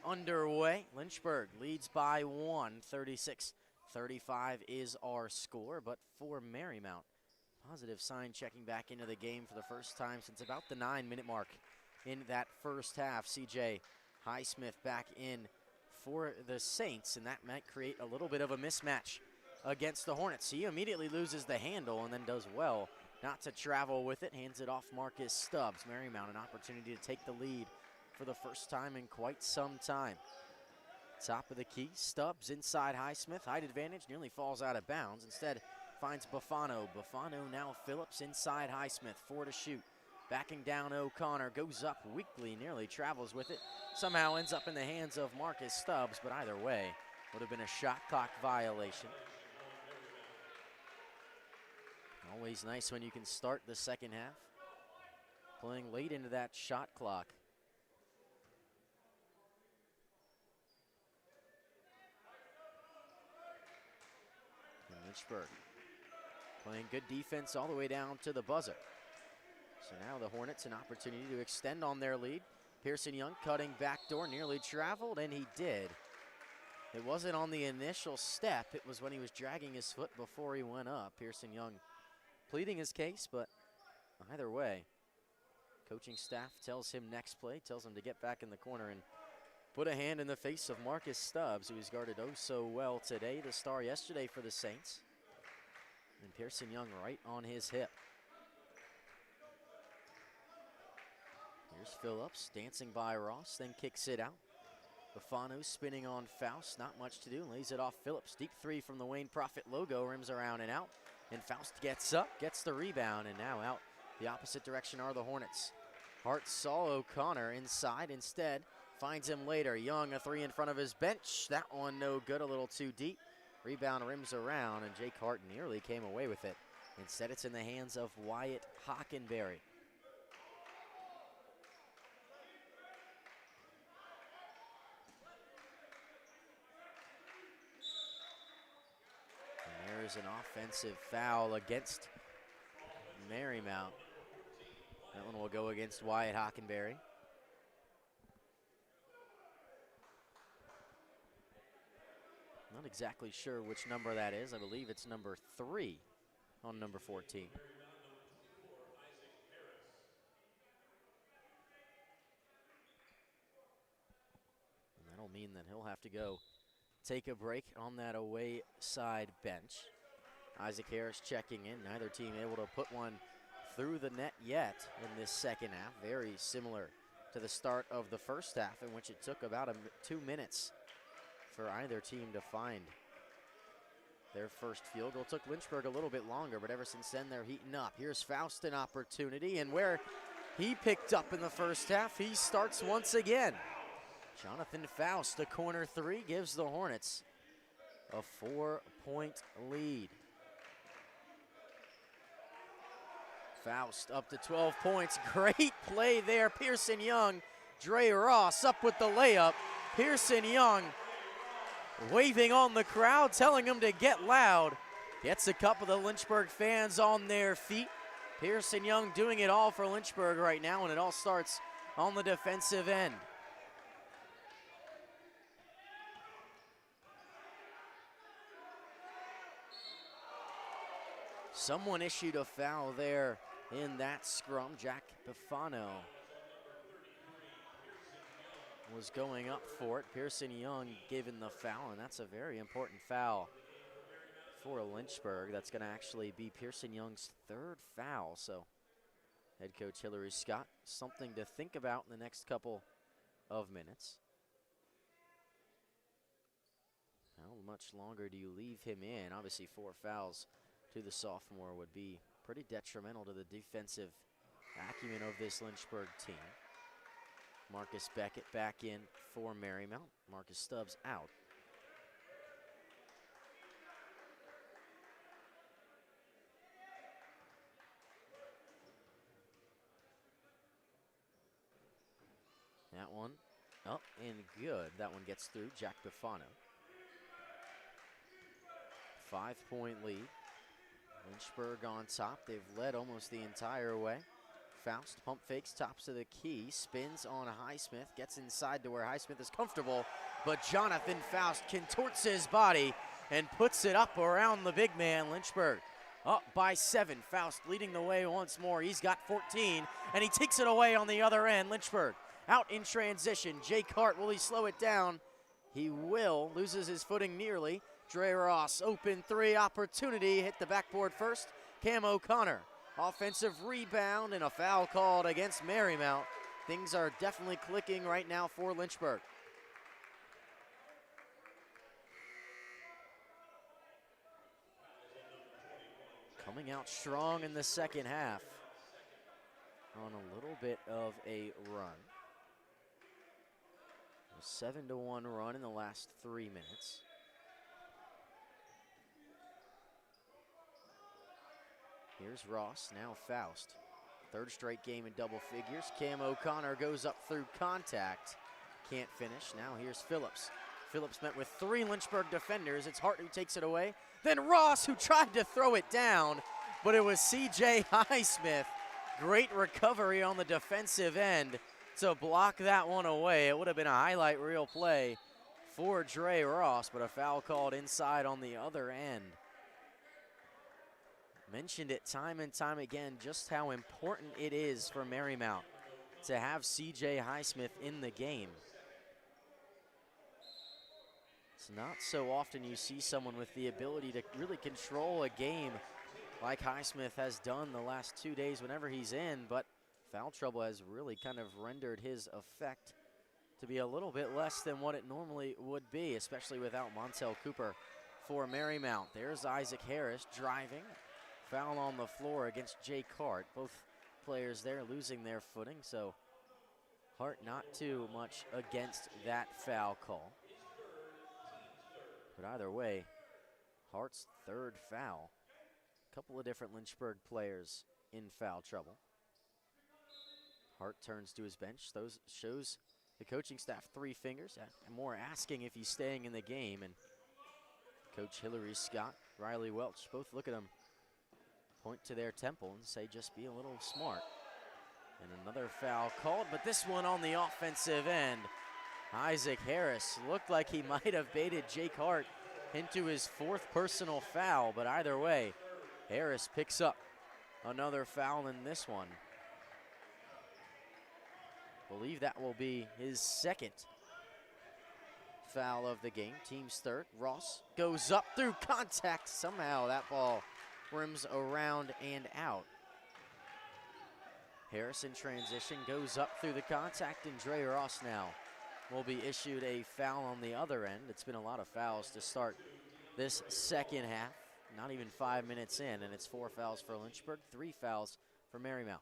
underway. Lynchburg leads by 1, 36-35 is our score, but for Marymount, positive sign checking back into the game for the first time since about the 9-minute mark in that first half. CJ Highsmith back in for the Saints, and that might create a little bit of a mismatch against the Hornets. He immediately loses the handle and then does well not to travel with it. Hands it off Marcus Stubbs. Marymount an opportunity to take the lead for the first time in quite some time. Top of the key, Stubbs inside Highsmith. Height advantage, nearly falls out of bounds. Instead finds Buffano. Buffano now Phillips inside Highsmith. 4 to shoot. Backing down O'Connor, goes up weakly, nearly travels with it. Somehow ends up in the hands of Marcus Stubbs, but either way, would have been a shot clock violation. Always nice when you can start the second half, playing late into that shot clock. And Lynchburg playing good defense all the way down to the buzzer. So now the Hornets an opportunity to extend on their lead. Pearson Young cutting backdoor, nearly traveled, and he did. It wasn't on the initial step, it was when he was dragging his foot before he went up. Pearson Young pleading his case, but either way, coaching staff tells him next play, tells him to get back in the corner and put a hand in the face of Marcus Stubbs, who he's guarded oh so well today, the star yesterday for the Saints. And Pearson Young right on his hip. Here's Phillips dancing by Ross, then kicks it out. Buffano spinning on Faust, not much to do, lays it off Phillips. Deep three from the Wayne Prophet logo, rims around and out. And Faust gets up, gets the rebound, and now out the opposite direction are the Hornets. Hart saw O'Connor inside, instead finds him later. Young, a three in front of his bench. That one no good, a little too deep. Rebound rims around, and Jake Hart nearly came away with it. Instead, it's in the hands of Wyatt Hockenberry. There's an offensive foul against Marymount. That one will go against Wyatt Hockenberry. Not exactly sure which number that is. I believe it's number 3 on number 14. And that'll mean that he'll have to go take a break on that away side bench. Isaac Harris checking in. Neither team able to put one through the net yet in this second half. Very similar to the start of the first half, in which it took about 2 minutes for either team to find their first field goal. Took Lynchburg a little bit longer, but ever since then they're heating up. Here's Faust an opportunity, and where he picked up in the first half, he starts once again. Jonathan Faust, the corner three, gives the Hornets a 4-point lead. Faust up to 12 points. Great play there. Pearson Young, Dre Ross up with the layup. Pearson Young waving on the crowd, telling them to get loud. Gets a couple of the Lynchburg fans on their feet. Pearson Young doing it all for Lynchburg right now, and it all starts on the defensive end. Someone issued a foul there in that scrum. Jack Bufano was going up for it. Pearson Young given the foul, and that's a very important foul for Lynchburg. That's going to actually be Pearson Young's third foul. So head coach Hillary Scott, something to think about in the next couple of minutes. How much longer do you leave him in? Obviously 4 fouls to the sophomore would be pretty detrimental to the defensive acumen of this Lynchburg team. Marcus Beckett back in for Marymount. Marcus Stubbs out. That one up and good. That one gets through. Jack Bufano. 5-point lead. Lynchburg on top. They've led almost the entire way. Faust pump fakes, tops of the key, spins on Highsmith, gets inside to where Highsmith is comfortable, but Jonathan Faust contorts his body and puts it up around the big man. Lynchburg up by 7. Faust leading the way once more. He's got 14, and he takes it away on the other end. Lynchburg out in transition. Jake Hart, will he slow it down? He will. Loses his footing nearly. Dre Ross, open 3 opportunity, hit the backboard first. Cam O'Connor, offensive rebound and a foul called against Marymount. Things are definitely clicking right now for Lynchburg. Coming out strong in the second half on a little bit of a run. A 7-1 run in the last 3 minutes. Here's Ross, now Faust. 3rd straight game in double figures. Cam O'Connor goes up through contact. Can't finish. Now here's Phillips. Phillips met with 3 Lynchburg defenders. It's Hart who takes it away. Then Ross, who tried to throw it down, but it was C.J. Highsmith. Great recovery on the defensive end to block that one away. It would have been a highlight reel play for Dre Ross, but a foul called inside on the other end. Mentioned it time and time again just how important it is for Marymount to have C.J. Highsmith in the game. It's not so often you see someone with the ability to really control a game like Highsmith has done the last 2 days whenever he's in, but foul trouble has really kind of rendered his effect to be a little bit less than what it normally would be, especially without Montel Cooper for Marymount. There's Isaac Harris driving. Foul on the floor against Jake Hart. Both players there losing their footing, so Hart not too much against that foul call. But either way, Hart's 3rd foul. A couple of different Lynchburg players in foul trouble. Hart turns to his bench. Those shows the coaching staff 3 fingers, and more asking if he's staying in the game. And Coach Hillary Scott, Riley Welch, both look at him, point to their temple and say, just be a little smart. And another foul called, but this one on the offensive end. Isaac Harris looked like he might have baited Jake Hart into his 4th personal foul, but either way, Harris picks up another foul in this one. Believe that will be his 2nd foul of the game, team's 3rd. Ross goes up through contact. Somehow that ball rims around and out. Harris in transition goes up through the contact, and Dre Ross now will be issued a foul on the other end. It's been a lot of fouls to start this second half. Not even 5 minutes in, and it's 4 fouls for Lynchburg, 3 fouls for Marymount.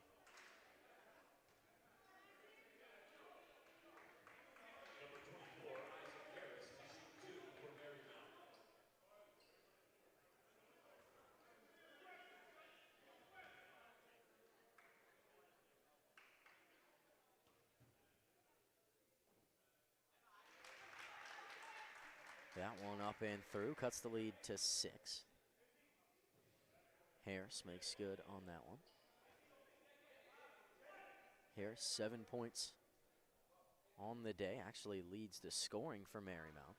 That one up and through, cuts the lead to 6. Harris makes good on that one. Harris, 7 points on the day, actually leads the scoring for Marymount.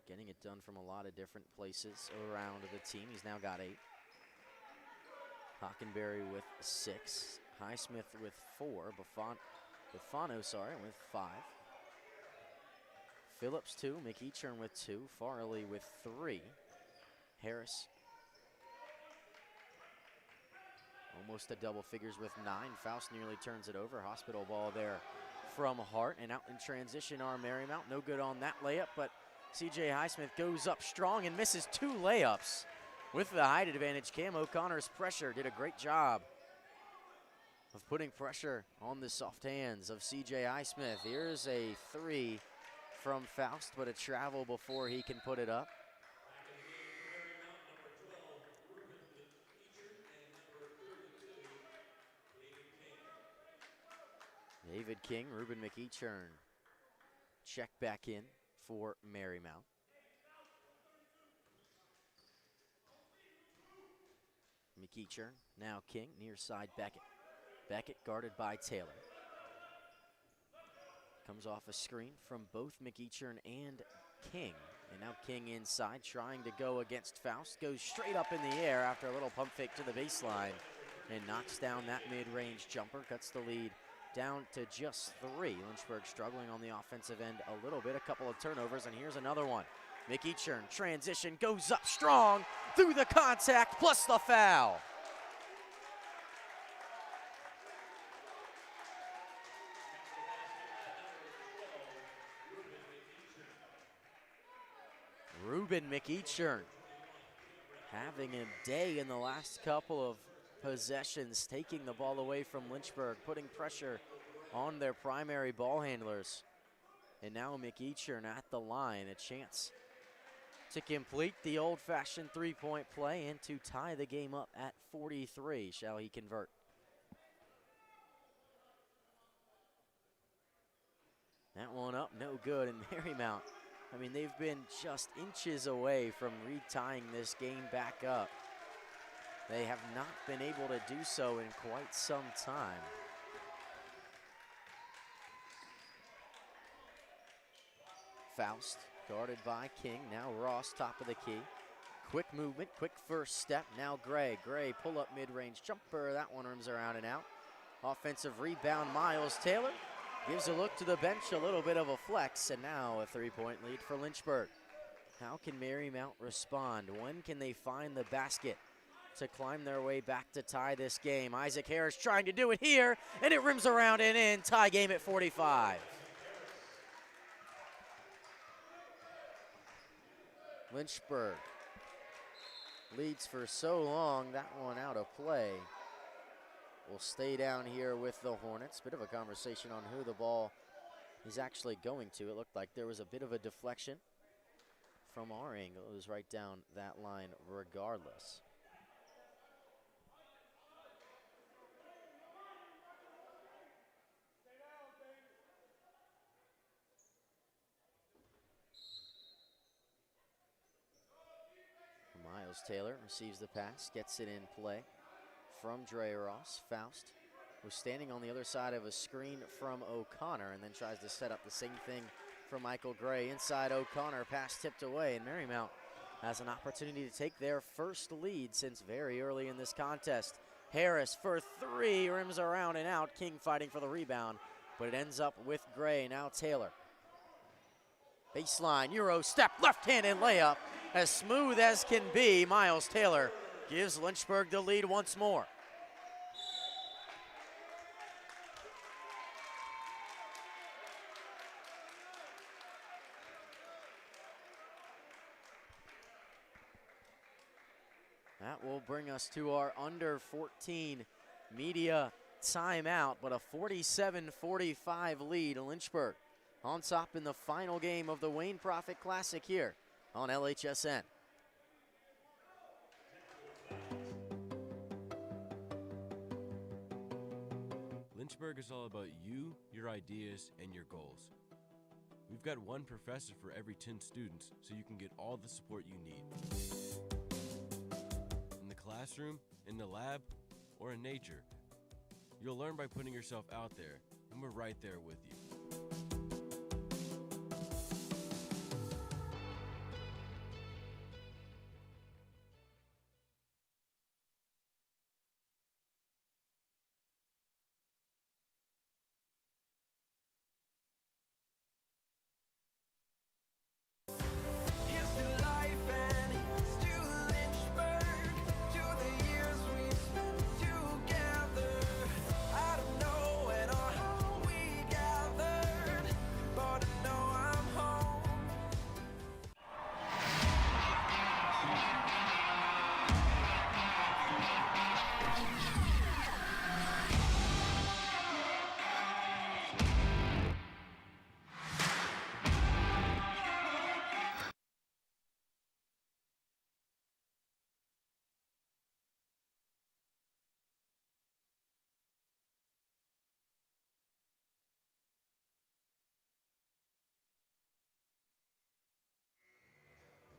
Getting it done from a lot of different places around the team. He's now got 8. Hockenberry with 6. Highsmith with 4. Buffano, with 5. Phillips 2. McEachern with 2. Farley with 3. Harris almost a double figures with 9. Faust nearly turns it over. Hospital ball there from Hart, and out in transition are Marymount. No good on that layup, but CJ Highsmith goes up strong and misses 2 layups. With the height advantage, Cam O'Connor's pressure did a great job of putting pressure on the soft hands of CJ Highsmith. Here's a 3 from Faust, but a travel before he can put it up. David King, Ruben McEachern check back in for Marymount. McEachern, now King, near side Beckett. Beckett guarded by Taylor. Comes off a screen from both McEachern and King. And now King inside, trying to go against Faust. Goes straight up in the air after a little pump fake to the baseline and knocks down that mid-range jumper. Cuts the lead down to just 3. Lynchburg struggling on the offensive end a little bit. A couple of turnovers, and here's another one. McEachern, transition, goes up strong through the contact plus the foul. Ruben McEachern having a day in the last couple of possessions, taking the ball away from Lynchburg, putting pressure on their primary ball handlers. And now McEachern at the line, a chance to complete the old-fashioned three-point play and to tie the game up at 43. Shall he convert? That one up, no good, and Marymount, I mean, they've been just inches away from retying this game back up. They have not been able to do so in quite some time. Faust guarded by King. Now Ross, top of the key. Quick movement, quick first step. Now Gray. Gray pull up mid-range jumper. That one rims around and out. Offensive rebound, Miles Taylor gives a look to the bench, a little bit of a flex, and now a 3-point lead for Lynchburg. How can Marymount respond? When can they find the basket to climb their way back to tie this game? Isaac Harris trying to do it here, and it rims around and in. Tie game at 45. Lynchburg leads for so long, that one out of play. Will stay down here with the Hornets. Bit of a conversation on who the ball is actually going to. It looked like there was a bit of a deflection from our angle. It was right down that line regardless. Miles Taylor receives the pass, gets it in play from Dre Ross. Faust was standing on the other side of a screen from O'Connor and then tries to set up the same thing for Michael Gray. Inside O'Connor, pass tipped away, and Marymount has an opportunity to take their first lead since very early in this contest. Harris for 3, rims around and out. King fighting for the rebound, but it ends up with Gray. Now Taylor. Baseline, Euro step, left-handed layup. As smooth as can be, Miles Taylor gives Lynchburg the lead once more. That will bring us to our under 14 media timeout, but a 47-45 lead. Lynchburg on top in the final game of the Wayne Prophet Classic here on LHSN. Lynchburg is all about you, your ideas, and your goals. We've got one professor for every 10 students, so you can get all the support you need. In the classroom, in the lab, or in nature. You'll learn by putting yourself out there, and we're right there with you. Here's to life and here's to Lynchburg, to the years we spent together. I don't know when or how we gathered, but I know I'm home.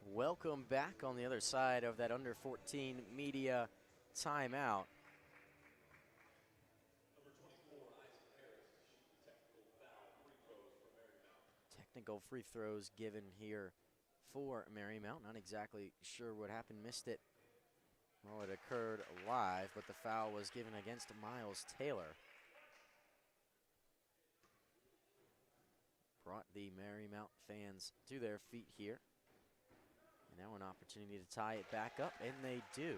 Welcome back on the other side of that under 14 media timeout. Technical free throws given here for Marymount. Not exactly sure what happened, missed it. Well, it occurred live, but the foul was given against Miles Taylor. Brought the Marymount fans to their feet here. And now an opportunity to tie it back up, and they do.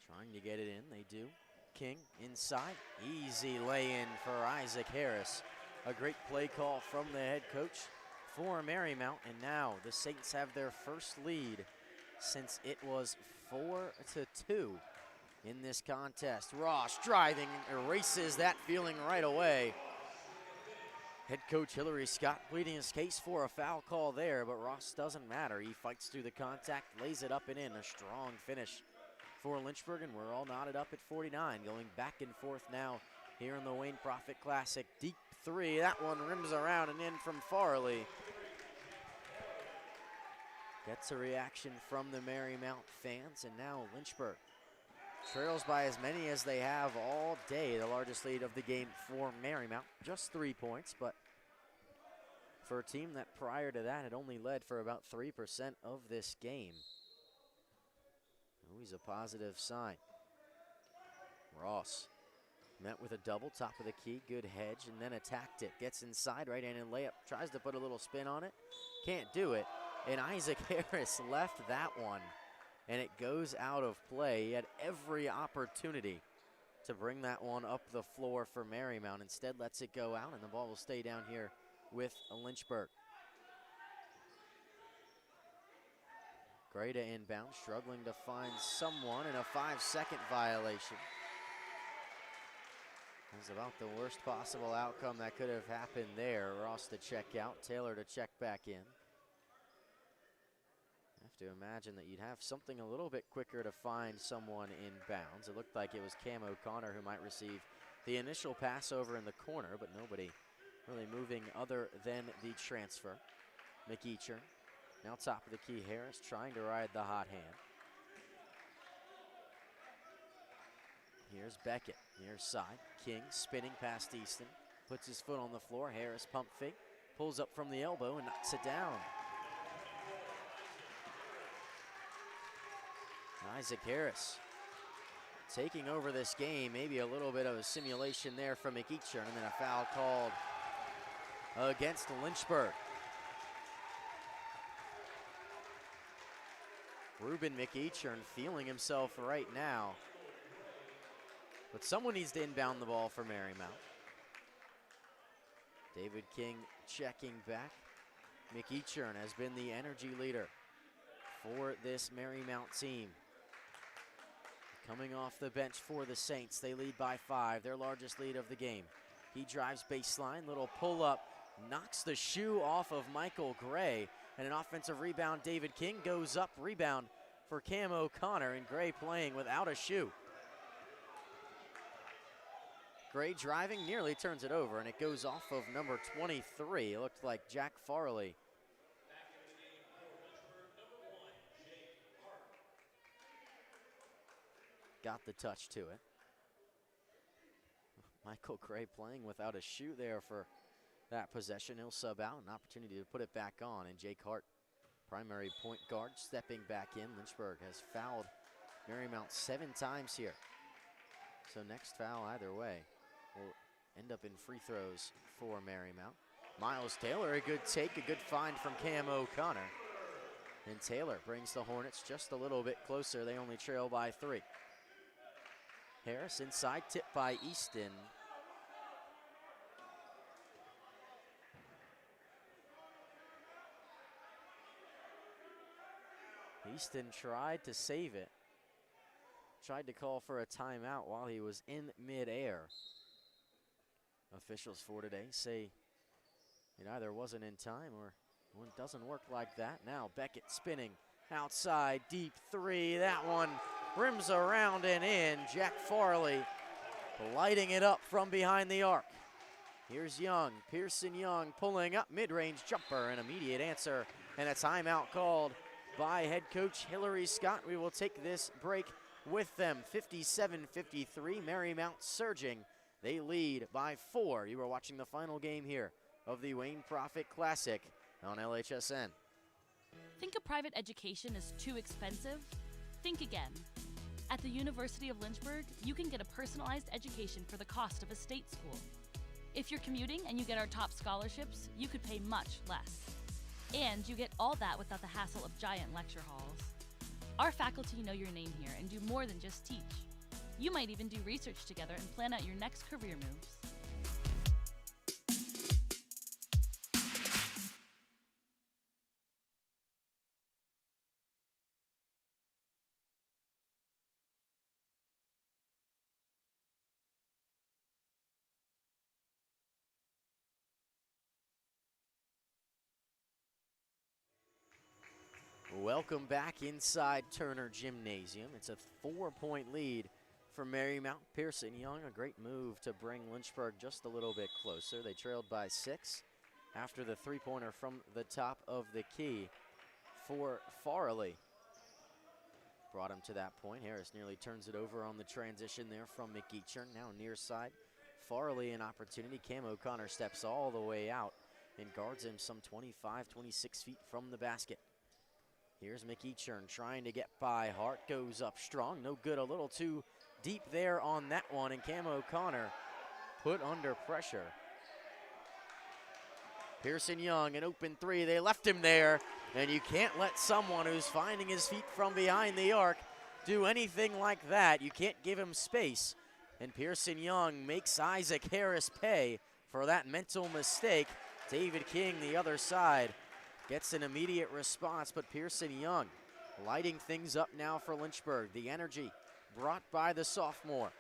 Trying to get it in, they do. King inside, easy lay-in for Isaac Harris. A great play call from the head coach for Marymount, and now the Saints have their first lead since it was 4-2 in this contest. Ross driving, erases that feeling right away. Head coach Hillary Scott pleading his case for a foul call there, but Ross doesn't matter. He fights through the contact, lays it up and in. A strong finish for Lynchburg, and we're all knotted up at 49. Going back and forth now here in the Wayne Prophet Classic. Deep three, that one rims around and in from Farley. Gets a reaction from the Marymount fans, and now Lynchburg trails by as many as they have all day. The largest lead of the game for Marymount, just 3 points, but for a team that prior to that had only led for about 3% of this game. Always a positive sign. Ross met with a double, top of the key, good hedge, and then attacked it. Gets inside, right-handed layup, tries to put a little spin on it, can't do it. And Isaac Harris left that one, and it goes out of play. He had every opportunity to bring that one up the floor for Marymount. Instead lets it go out, and the ball will stay down here with Lynchburg. Greta inbound, struggling to find someone, in a 5-second violation. That's about the worst possible outcome that could have happened there. Ross to check out, Taylor to check back in. To imagine that you'd have something a little bit quicker to find someone in bounds. It looked like it was Cam O'Connor who might receive the initial pass over in the corner, but nobody really moving other than the transfer. McEachern, now top of the key, Harris trying to ride the hot hand. Here's Beckett, near side. King spinning past Easton, puts his foot on the floor. Harris pump fake, pulls up from the elbow and knocks it down. Isaac Harris taking over this game. Maybe a little bit of a simulation there from McEachern, and then a foul called against Lynchburg. Ruben McEachern feeling himself right now, but someone needs to inbound the ball for Marymount. David King checking back. McEachern has been the energy leader for this Marymount team. Coming off the bench for the Saints, they lead by 5, their largest lead of the game. He drives baseline, little pull up, knocks the shoe off of Michael Gray, And an offensive rebound, David King goes up. Rebound for Cam O'Connor, and Gray playing without a shoe. Gray driving, nearly turns it over, and it goes off of number 23. It looked like Jack Farley. Got the touch to it. Michael Gray playing without a shoe there for that possession. He'll sub out, an opportunity to put it back on, and Jake Hart, primary point guard, stepping back in. Lynchburg has fouled Marymount 7 times here. So next foul either way will end up in free throws for Marymount. Miles Taylor, a good take, a good find from Cam O'Connor. And Taylor brings the Hornets just a little bit closer. They only trail by 3. Harris inside, tipped by Easton. Easton tried to save it. Tried to call for a timeout while he was in midair. Officials for today say it either wasn't in time or it doesn't work like that. Now Beckett spinning outside, deep 3. That one rims around and in. Jack Farley lighting it up from behind the arc. Here's Young, Pearson Young pulling up, mid-range jumper, an immediate answer, and a timeout called by head coach Hillary Scott. We will take this break with them. 57-53, Marymount surging. They lead by 4. You are watching the final game here of the Wayne Prophet Classic on LHSN. Think a private education is too expensive? Think again. At the University of Lynchburg, you can get a personalized education for the cost of a state school. If you're commuting and you get our top scholarships, you could pay much less. And you get all that without the hassle of giant lecture halls. Our faculty know your name here and do more than just teach. You might even do research together and plan out your next career moves. Welcome back inside Turner Gymnasium. It's a 4-point lead for Marymount. Pearson Young, a great move to bring Lynchburg just a little bit closer. They trailed by 6 after the 3-pointer from the top of the key for Farley. Brought him to that point. Harris nearly turns it over on the transition there from McEachern. Now near side. Farley an opportunity. Cam O'Connor steps all the way out and guards him some 25, 26 feet from the basket. Here's McEachern trying to get by. Hart goes up strong. No good, a little too deep there on that one, and Cam O'Connor put under pressure. Pearson Young, an open 3. They left him there, and you can't let someone who's finding his feet from behind the arc do anything like that. You can't give him space, and Pearson Young makes Isaac Harris pay for that mental mistake. David King, the other side, gets an immediate response, but Pearson Young lighting things up now for Lynchburg. The energy brought by the sophomore.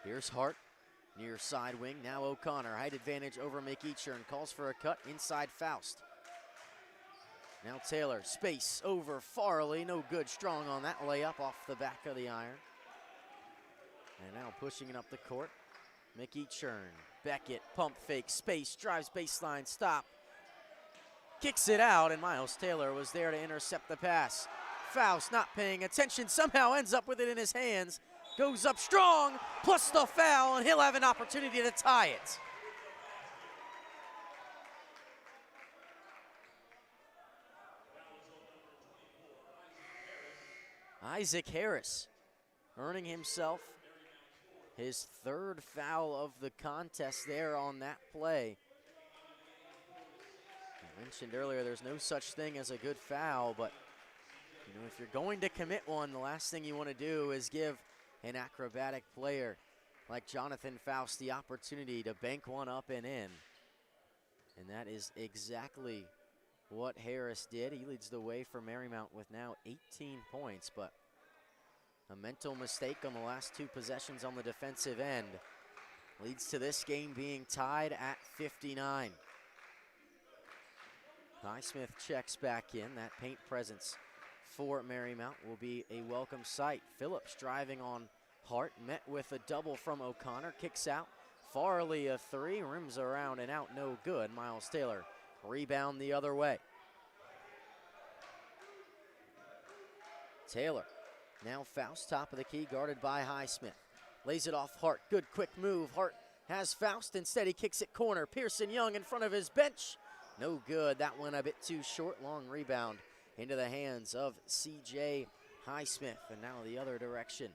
Here's Hart, near side wing. Now O'Connor, height advantage over McEachern. Calls for a cut inside Faust. Now Taylor, space over Farley. No good, strong on that layup off the back of the iron. And now pushing it up the court, McEachern. Beckett, pump fake, space, drives baseline, stop. Kicks it out, and Miles Taylor was there to intercept the pass. Faust not paying attention, somehow ends up with it in his hands. Goes up strong, plus the foul, and he'll have an opportunity to tie it. Isaac Harris earning himself his 3rd foul of the contest there on that play. I mentioned earlier there's no such thing as a good foul, but you know, if you're going to commit one, the last thing you want to do is give an acrobatic player like Jonathan Faust the opportunity to bank one up and in. And that is exactly what Harris did. He leads the way for Marymount with now 18 points, but a mental mistake on the last 2 possessions on the defensive end leads to this game being tied at 59. Highsmith checks back in. That paint presence for Marymount will be a welcome sight. Phillips driving on Hart, met with a double from O'Connor, kicks out. Farley a three, rims around and out, no good. Miles Taylor, rebound the other way. Taylor, now Faust, top of the key, guarded by Highsmith. Lays it off Hart, good quick move. Hart has Faust, instead he kicks it corner. Pearson Young in front of his bench. No good, that one a bit too short. Long rebound into the hands of CJ Highsmith, and now the other direction.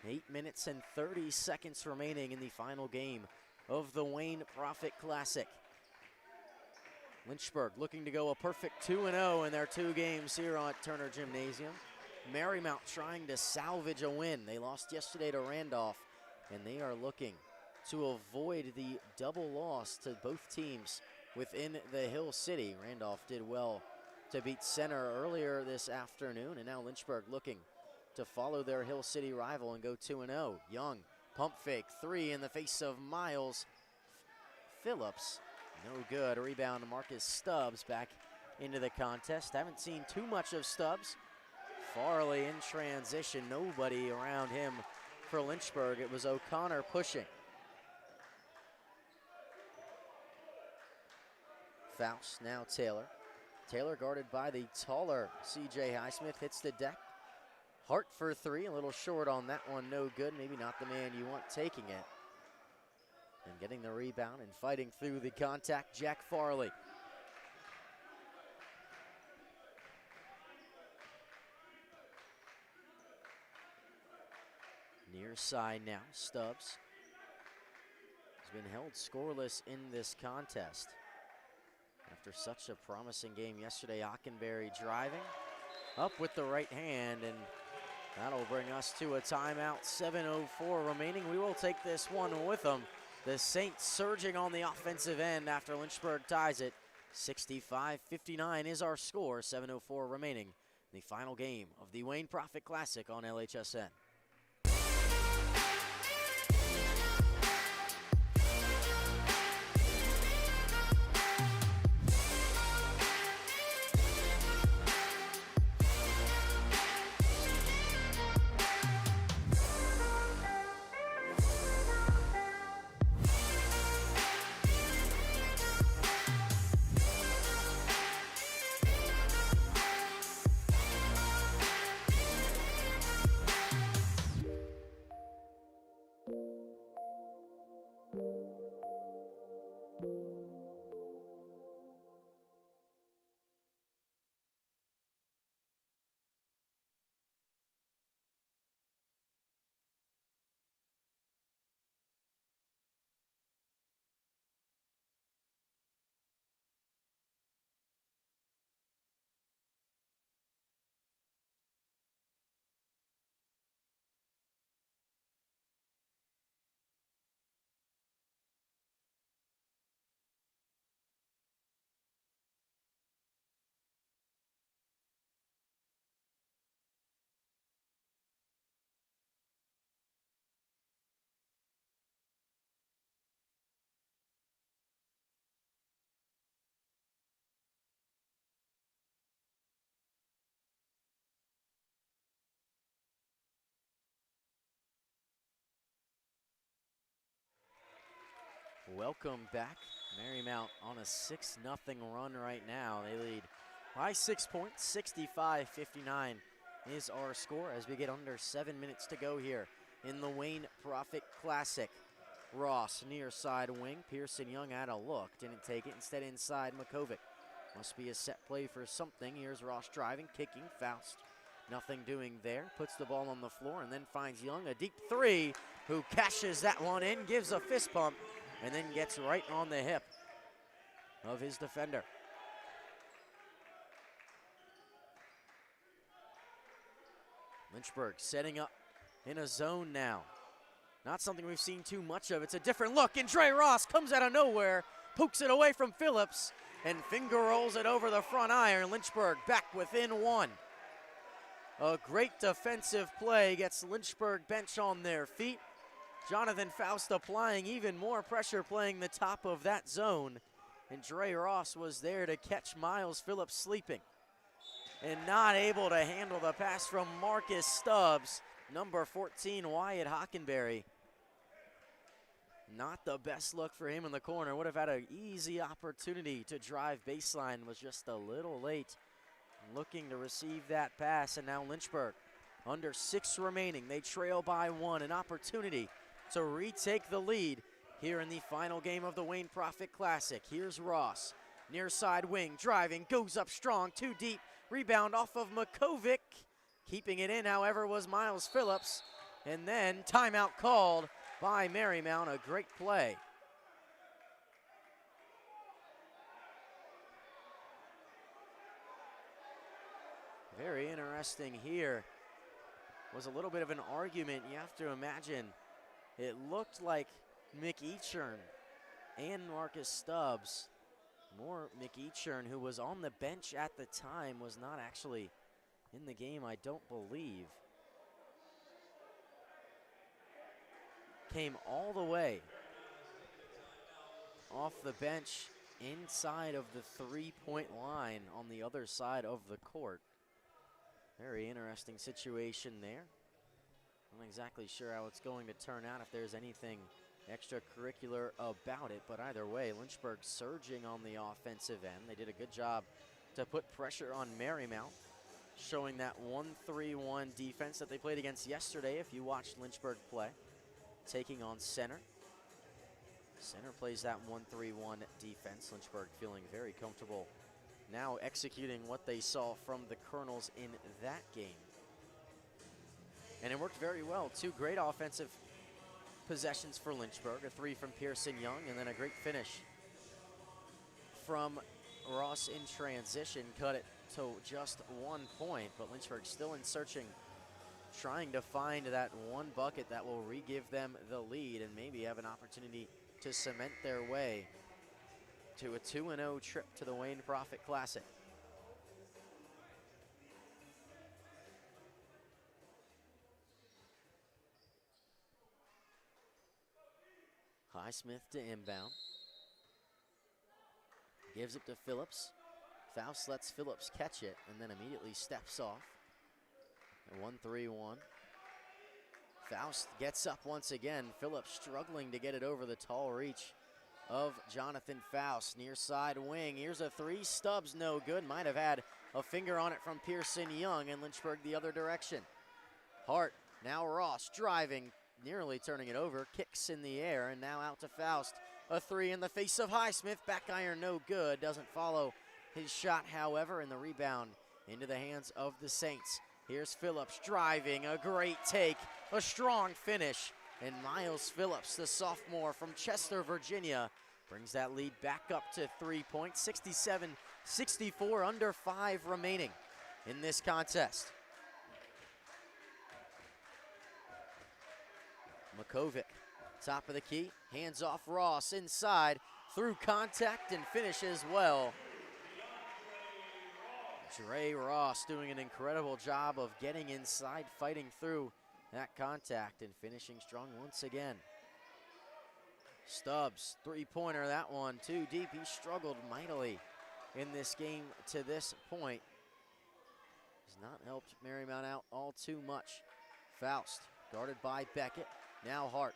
8 minutes and 30 seconds remaining in the final game of the Wayne Prophet Classic. Lynchburg looking to go a perfect 2-0 in their 2 games here at Turner Gymnasium. Marymount trying to salvage a win. They lost yesterday to Randolph, and they are looking to avoid the double loss to both teams within the Hill City. Randolph did well to beat Center earlier this afternoon, and now Lynchburg looking to follow their Hill City rival and go 2-0. Young, pump fake, 3 in the face of Miles Phillips. No good. A rebound to Marcus Stubbs back into the contest. Haven't seen too much of Stubbs. Farley in transition, nobody around him for Lynchburg. It was O'Connor pushing. Faust, now Taylor. Taylor guarded by the taller CJ Highsmith, hits the deck. Hart for 3, a little short on that one, no good. Maybe not the man you want taking it. And getting the rebound and fighting through the contact, Jack Farley. Near side now, Stubbs has been held scoreless in this contest. After such a promising game yesterday, Ockenberry driving up with the right hand, and that'll bring us to a timeout. 7:04 remaining. We will take this one with them. The Saints surging on the offensive end after Lynchburg ties it. 65-59 is our score. 7:04 remaining. The final game of the Wayne Prophet Classic on LHSN. Welcome back. Marymount on a 6-0 run right now. They lead by 6 points. 65-59 is our score as we get under 7 minutes to go here in the Wayne Prophet Classic. Ross near side wing. Pearson Young had a look, didn't take it. Instead inside Makovic. Must be a set play for something. Here's Ross driving, kicking, Faust. Nothing doing there. Puts the ball on the floor and then finds Young, a deep 3, who cashes that one in, gives a fist pump, and then gets right on the hip of his defender. Lynchburg setting up in a zone now. Not something we've seen too much of. It's a different look, and Dre Ross comes out of nowhere, pokes it away from Phillips, and finger rolls it over the front iron. Lynchburg back within 1. A great defensive play gets Lynchburg bench on their feet. Jonathan Faust applying even more pressure, playing the top of that zone. And Dre Ross was there to catch Miles Phillips sleeping. And not able to handle the pass from Marcus Stubbs. Number 14, Wyatt Hockenberry. Not the best look for him in the corner. Would have had an easy opportunity to drive baseline, was just a little late. Looking to receive that pass, and now Lynchburg under 6 remaining. They trail by 1, an opportunity to retake the lead here in the final game of the Wayne Prophet Classic. Here's Ross, near side wing, driving, goes up strong, too deep. Rebound off of Makovic. Keeping it in, however, was Miles Phillips. And then timeout called by Marymount, a great play. Very interesting here. Was a little bit of an argument, you have to imagine. It looked like Mick Eachern and Marcus Stubbs, more Mick Eachern, who was on the bench at the time, was not actually in the game, I don't believe. Came all the way off the bench inside of the three-point line on the other side of the court. Very interesting situation there. I'm not exactly sure how it's going to turn out, if there's anything extracurricular about it, but either way, Lynchburg surging on the offensive end. They did a good job to put pressure on Marymount, showing that 1-3-1 defense that they played against yesterday if you watched Lynchburg play, taking on center. Center plays that 1-3-1 defense. Lynchburg feeling very comfortable now executing what they saw from the Colonels in that game. And it worked very well. 2 great offensive possessions for Lynchburg. A 3 from Pearson Young, and then a great finish from Ross in transition. Cut it to just 1 point, but Lynchburg still in searching, trying to find that one bucket that will re-give them the lead and maybe have an opportunity to cement their way to a 2-0 trip to the Wayne Prophet Classic. Highsmith to inbound. Gives it to Phillips. Faust lets Phillips catch it and then immediately steps off. A 1-3-1. Faust gets up once again. Phillips struggling to get it over the tall reach of Jonathan Faust. Near side wing. Here's a 3. Stubbs no good. Might have had a finger on it from Pearson Young, and Lynchburg the other direction. Hart, now Ross driving, nearly turning it over. Kicks in the air, and now out to Faust. A 3 in the face of Highsmith. Back iron no good. Doesn't follow his shot, however, and the rebound into the hands of the Saints. Here's Phillips driving. A great take. A strong finish. And Miles Phillips, the sophomore from Chester, Virginia, brings that lead back up to 3 points. 67-64, under 5 remaining in this contest. Makovic, top of the key, hands off Ross inside, through contact and finishes well. Dre Ross doing an incredible job of getting inside, fighting through that contact and finishing strong once again. Stubbs, 3-pointer, that one too deep. He struggled mightily in this game to this point. Has not helped Marymount out all too much. Faust, guarded by Beckett. Now Hart.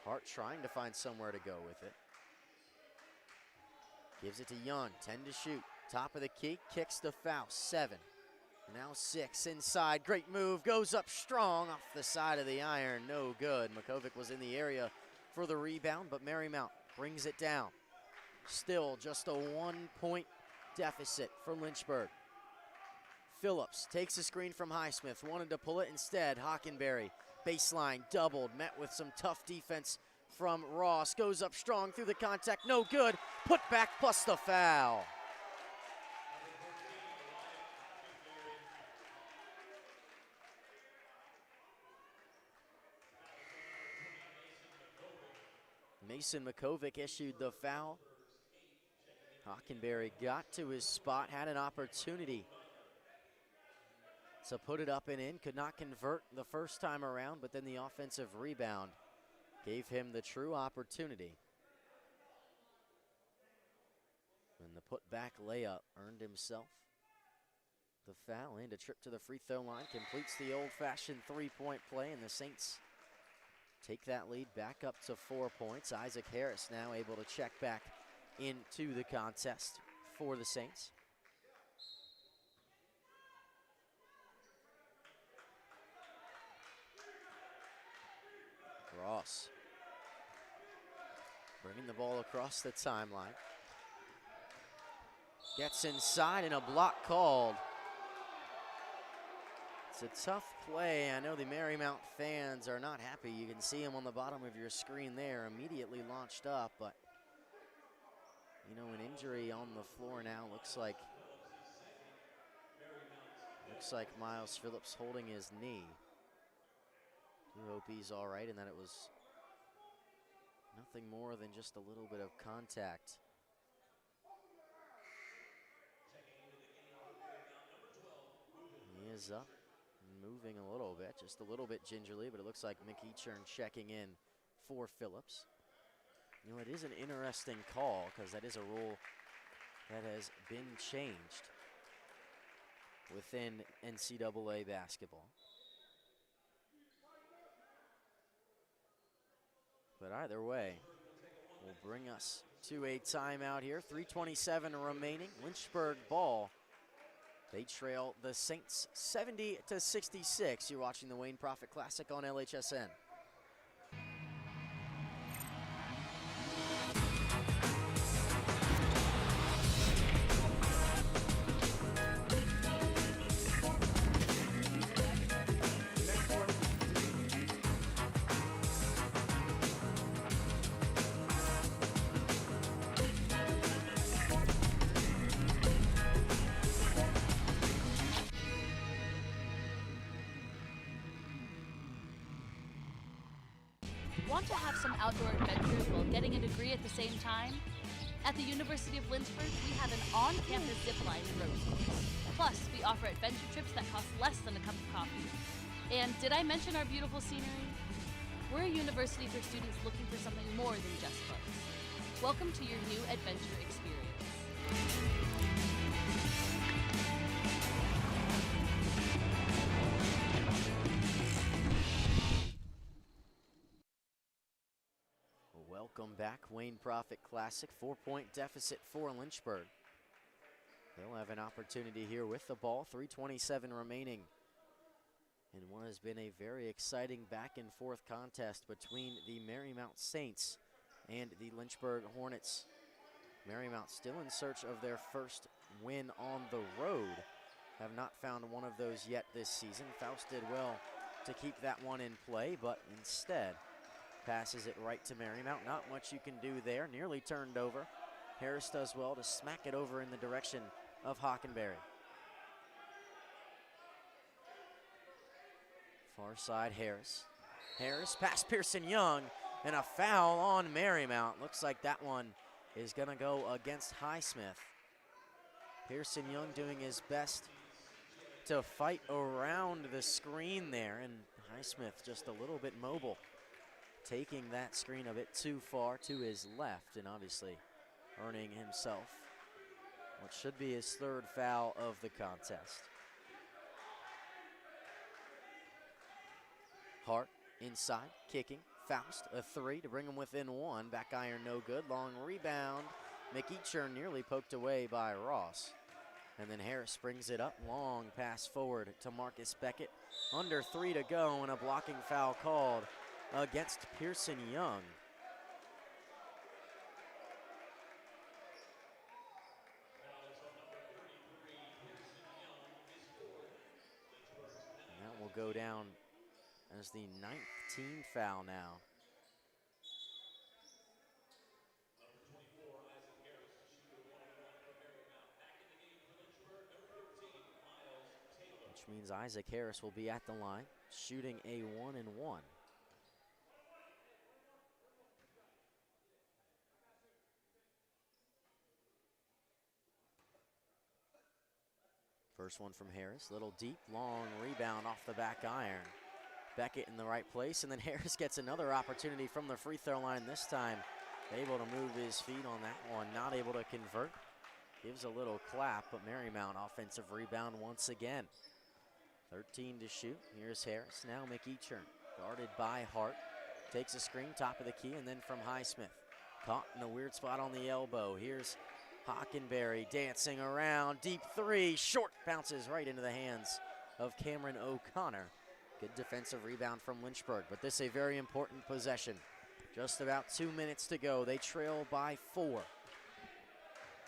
Hart trying to find somewhere to go with it. Gives it to Young, 10 to shoot. Top of the key, kicks to Faust, 7. Now 6 inside, great move, goes up strong off the side of the iron, no good. Makovic was in the area for the rebound, but Marymount brings it down. Still just a 1-point deficit for Lynchburg. Phillips takes a screen from Highsmith, wanted to pull it instead. Hockenberry, baseline doubled, met with some tough defense from Ross. Goes up strong through the contact, no good. Put back plus the foul. Mason Makovic issued the foul. Hockenberry got to his spot, had an opportunity to put it up and in. Could not convert the first time around, but then the offensive rebound gave him the true opportunity. And the putback layup earned himself the foul and a trip to the free throw line. Completes the old-fashioned three-point play, and the Saints take that lead back up to 4 points. Isaac Harris now able to check back into the contest for the Saints. Ross bringing the ball across the timeline. Gets inside and a block called. It's a tough play. I know the Marymount fans are not happy. You can see them on the bottom of your screen there, immediately launched up, but you know, an injury on the floor now. Looks like Miles Phillips holding his knee. We hope he's all right and that it was nothing more than just a little bit of contact. He is up and moving a little bit, just a little bit gingerly, but it looks like Mick Eachern checking in for Phillips. You know, it is an interesting call because that is a rule that has been changed within NCAA basketball. But either way, will bring us to a timeout here. 3:27 remaining. Lynchburg ball. They trail the Saints 70-66. You're watching the Wayne Prophet Classic on LHSN. Want to have some outdoor adventures while getting a degree at the same time? At the University of Lynchburg, we have an on-campus zipline and road course. Plus, we offer adventure trips that cost less than a cup of coffee. And did I mention our beautiful scenery? We're a university for students looking for something more than just books. Welcome to your new adventure experience. Welcome back, Wayne Prophet Classic. 4-point deficit for Lynchburg. They'll have an opportunity here with the ball. 3:27 remaining. And what has been a very exciting back and forth contest between the Marymount Saints and the Lynchburg Hornets. Marymount still in search of their first win on the road. Have not found one of those yet this season. Faust did well to keep that one in play, but instead passes it right to Marymount. Not much you can do there. Nearly turned over. Harris does well to smack it over in the direction of Hockenberry. Far side, Harris. Harris past Pearson Young, and a foul on Marymount. Looks like that one is going to go against Highsmith. Pearson Young doing his best to fight around the screen there, and Highsmith just a little bit mobile, taking that screen a bit too far to his left, and obviously earning himself what should be his third foul of the contest. Hart inside, kicking. Faust, a three to bring him within one. Back iron, no good. Long rebound. McEacher nearly poked away by Ross. And then Harris brings it up. Long pass forward to Marcus Beckett. Under 3 to go, and a blocking foul called against Pearson Young. And that will go down as the 9th team foul now. Which means Isaac Harris will be at the line, shooting a 1-and-1. First one from Harris, little deep, long rebound off the back iron. Beckett in the right place, and then Harris gets another opportunity from the free throw line this time. Able to move his feet on that one, not able to convert. Gives a little clap, but Marymount offensive rebound once again. 13 to shoot. Here's Harris, now McEachern, guarded by Hart. Takes a screen, top of the key, and then from Highsmith. Caught in a weird spot on the elbow. Here's Hockenberry dancing around. Deep three, short, bounces right into the hands of Cameron O'Connor. Good defensive rebound from Lynchburg, but this is a very important possession. Just about 2 minutes to go. They trail by 4.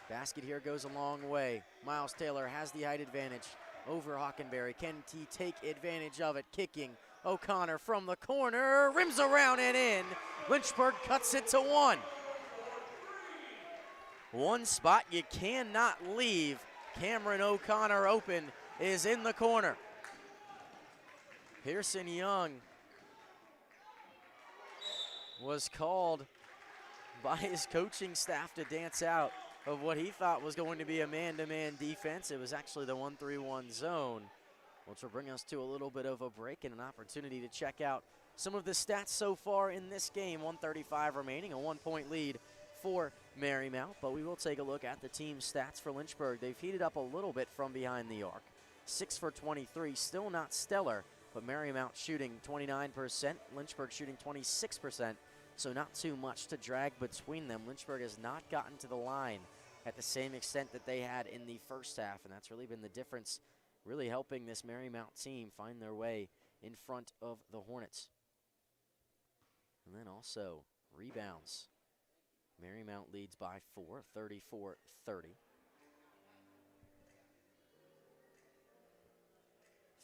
Basket here goes a long way. Miles Taylor has the height advantage over Hockenberry. Can he take advantage of it? Kicking O'Connor from the corner, rims around and in. Lynchburg cuts it to 1. One spot you cannot leave. Cameron O'Connor open is in the corner. Pearson Young was called by his coaching staff to dance out of what he thought was going to be a man-to-man defense. It was actually the 1-3-1 zone, which will bring us to a little bit of a break and an opportunity to check out some of the stats so far in this game. 1:35 remaining, a 1-point lead for Marymount, but we will take a look at the team stats for Lynchburg. They've heated up a little bit from behind the arc. 6 for 23, still not stellar, but Marymount shooting 29%, Lynchburg shooting 26%, so not too much to drag between them. Lynchburg has not gotten to the line at the same extent that they had in the first half, and that's really been the difference, really helping this Marymount team find their way in front of the Hornets. And then also rebounds. Marymount leads by 4, 34-30.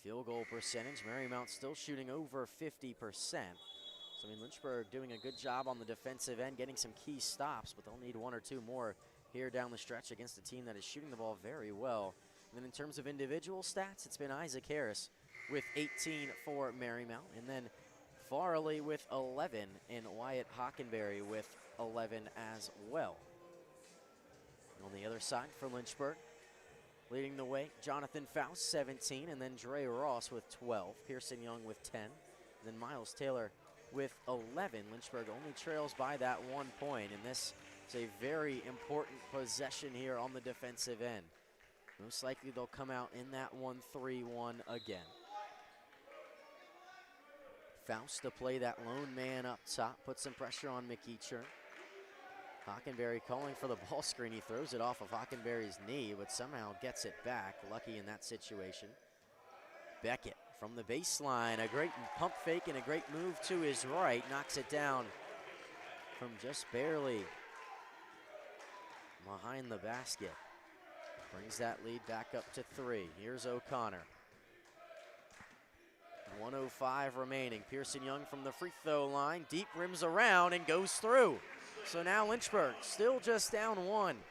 Field goal percentage, Marymount still shooting over 50%. So, I mean, Lynchburg doing a good job on the defensive end, getting some key stops, but they'll need 1 or 2 more here down the stretch against a team that is shooting the ball very well. And then in terms of individual stats, it's been Isaac Harris with 18 for Marymount, and then Farley with 11, and Wyatt Hockenberry with 11 as well. And on the other side for Lynchburg, leading the way, Jonathan Faust, 17, and then Dre Ross with 12. Pearson Young with 10, and then Miles Taylor with 11. Lynchburg only trails by that 1 point, and this is a very important possession here on the defensive end. Most likely they'll come out in that 1-3-1 again. Faust to play that lone man up top, put some pressure on McEachern. Hockenberry calling for the ball screen. He throws it off of Hockenberry's knee, but somehow gets it back. Lucky in that situation. Beckett from the baseline. A great pump fake and a great move to his right. Knocks it down from just barely behind the basket. Brings that lead back up to 3. Here's O'Connor. 1:05 remaining. Pearson Young from the free throw line. Deep, rims around and goes through. So now Lynchburg still just down 1.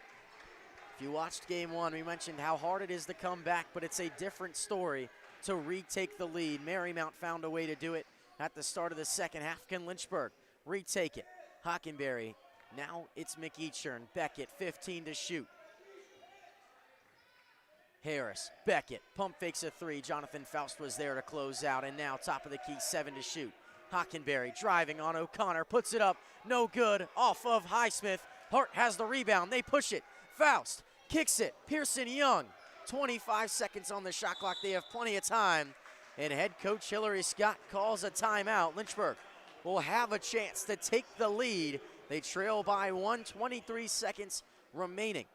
If you watched game 1, we mentioned how hard it is to come back, but it's a different story to retake the lead. Marymount found a way to do it at the start of the second half. Can Lynchburg retake it? Hockenberry. Now it's McEachern. Beckett, 15 to shoot. Harris, Beckett, pump fakes a 3. Jonathan Faust was there to close out, and now top of the key, 7 to shoot. Hockenberry driving on O'Connor, puts it up, no good, off of Highsmith. Hart has the rebound, they push it. Faust kicks it, Pearson Young, 25 seconds on the shot clock, they have plenty of time. And head coach Hillary Scott calls a timeout. Lynchburg will have a chance to take the lead. They trail by 1, 23 seconds remaining.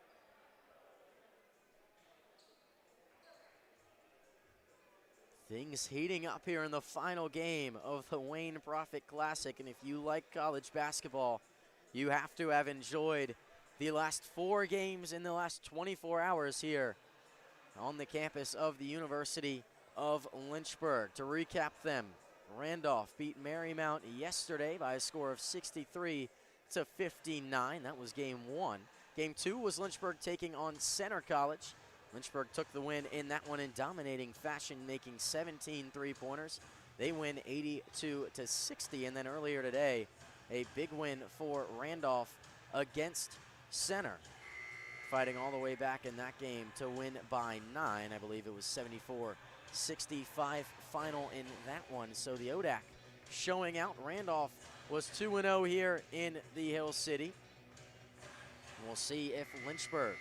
Things heating up here in the final game of the Wayne Prophet Classic. And if you like college basketball, you have to have enjoyed the last 4 games in the last 24 hours here on the campus of the University of Lynchburg. To recap them, Randolph beat Marymount yesterday by a score of 63-59. That was game 1. Game 2 was Lynchburg taking on Center College. Lynchburg took the win in that one in dominating fashion, making 17 three-pointers. They win 82-60, and then earlier today, a big win for Randolph against Center. fighting all the way back in that game to win by 9. I believe it was 74-65 final in that one. So the ODAC showing out. Randolph was 2-0 here in the Hill City. We'll see if Lynchburg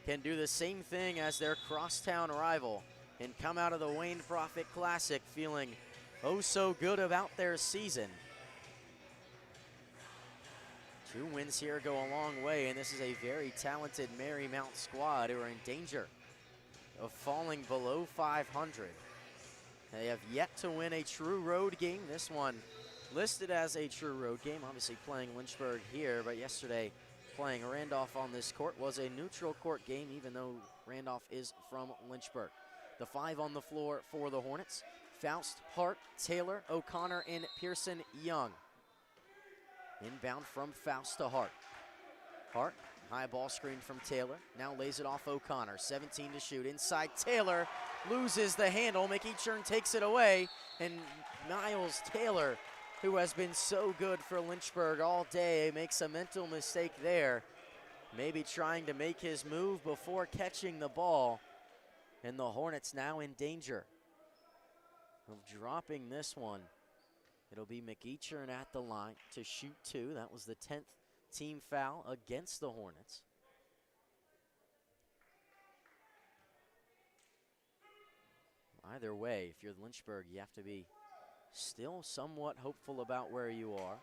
can do the same thing as their crosstown rival and come out of the Wayne Prophet Classic feeling oh so good about their season. 2 wins here go a long way, and this is a very talented Marymount squad who are in danger of falling below 500. They have yet to win a true road game. This one listed as a true road game, obviously playing Lynchburg here, but yesterday playing Randolph on this court was a neutral court game, even though Randolph is from Lynchburg. The 5 on the floor for the Hornets: Faust, Hart, Taylor, O'Connor, and Pearson Young. Inbound from Faust to Hart. Hart, high ball screen from Taylor, now lays it off O'Connor, 17 to shoot. Inside, Taylor loses the handle. Mickey Churn takes it away, and Miles Taylor, who has been so good for Lynchburg all day, makes a mental mistake there. Maybe trying to make his move before catching the ball. And the Hornets now in danger of dropping this one. It'll be McEachern at the line to shoot 2. That was the 10th team foul against the Hornets. Either way, if you're Lynchburg, you have to be still somewhat hopeful about where you are.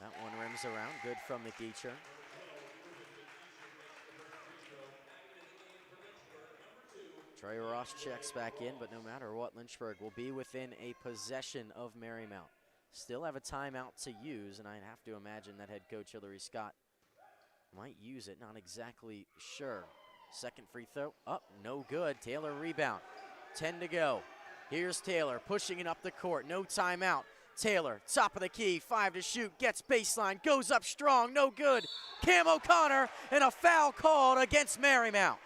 That one rims around, good from McEachern. Trey Ross checks back in, but no matter what, Lynchburg will be within a possession of Marymount. Still have a timeout to use, and I'd have to imagine that head coach Hillary Scott might use it, not exactly sure. Second free throw, up, no good. Taylor rebound, 10 to go. Here's Taylor pushing it up the court, no timeout. Taylor, top of the key, 5 to shoot, gets baseline, goes up strong, no good. Cam O'Connor, and a foul called against Marymount.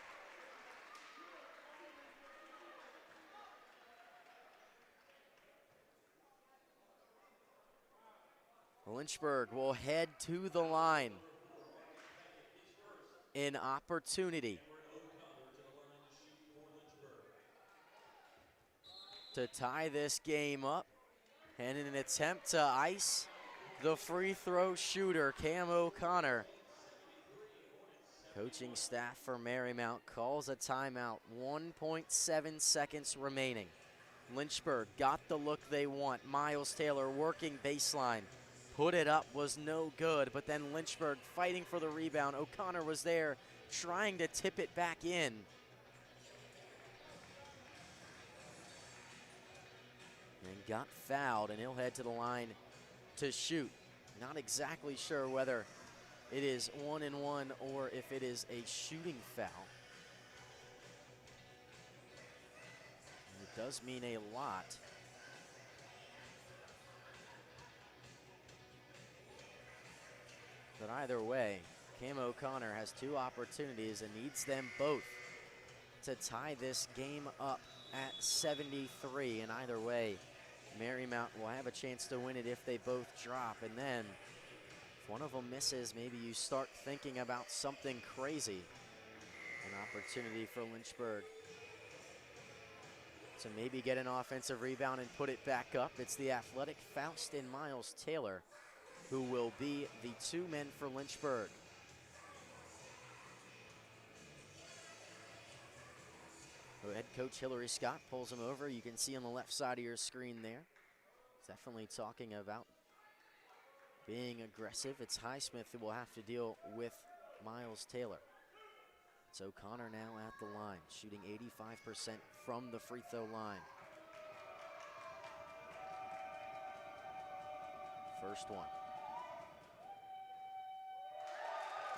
Lynchburg will head to the line. An opportunity to tie this game up, and in an attempt to ice the free throw shooter, Cam O'Connor. Coaching staff for Marymount calls a timeout. 1.7 seconds remaining. Lynchburg got the look they want. Miles Taylor working baseline. Put it up, was no good, but then Lynchburg fighting for the rebound. O'Connor was there trying to tip it back in. And got fouled, and he'll head to the line to shoot. Not exactly sure whether it is 1-and-1 or if it is a shooting foul. It does mean a lot. But either way, Cam O'Connor has 2 opportunities and needs them both to tie this game up at 73. And either way, Marymount will have a chance to win it if they both drop. And then if one of them misses, maybe you start thinking about something crazy. An opportunity for Lynchburg to maybe get an offensive rebound and put it back up. It's the athletic Faust and Miles Taylor who will be the 2 men for Lynchburg. Head coach Hillary Scott pulls him over. You can see on the left side of your screen there. Definitely talking about being aggressive. It's Highsmith who will have to deal with Miles Taylor. It's O'Connor now at the line, shooting 85% from the free throw line. First one.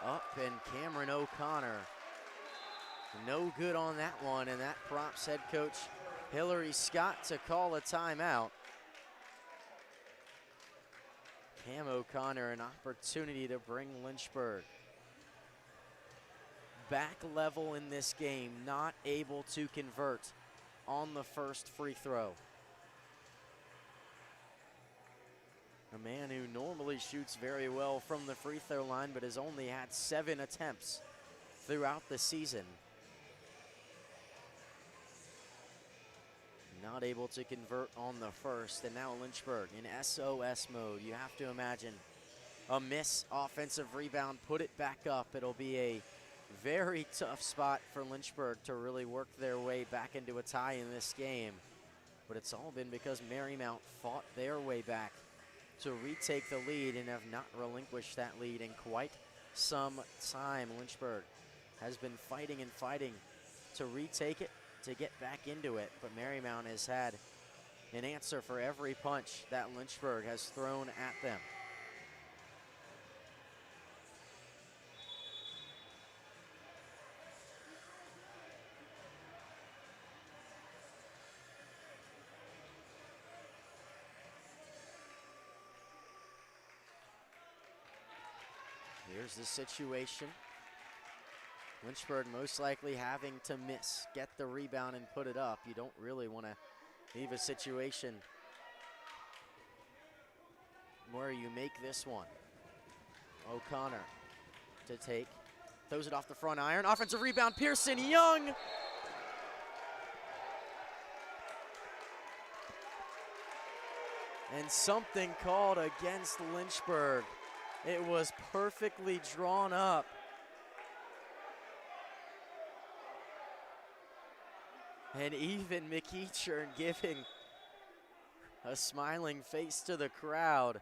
Up, and Cameron O'Connor, no good on that one, and that prompts head coach Hillary Scott to call a timeout. Cam O'Connor, an opportunity to bring Lynchburg back level in this game, not able to convert on the first free throw. A man who normally usually shoots very well from the free throw line, but has only had 7 attempts throughout the season. Not able to convert on the first, and now Lynchburg in SOS mode. You have to imagine a miss, offensive rebound, put it back up. It'll be a very tough spot for Lynchburg to really work their way back into a tie in this game. But it's all been because Marymount fought their way back to retake the lead and have not relinquished that lead in quite some time. Lynchburg has been fighting and fighting to retake it, to get back into it, but Marymount has had an answer for every punch that Lynchburg has thrown at them. Here's the situation. Lynchburg most likely having to miss, get the rebound and put it up. You don't really want to leave a situation where you make this one. O'Connor to take, throws it off the front iron. Offensive rebound, Pearson Young. And something called against Lynchburg. It was perfectly drawn up. And even McEachern giving a smiling face to the crowd,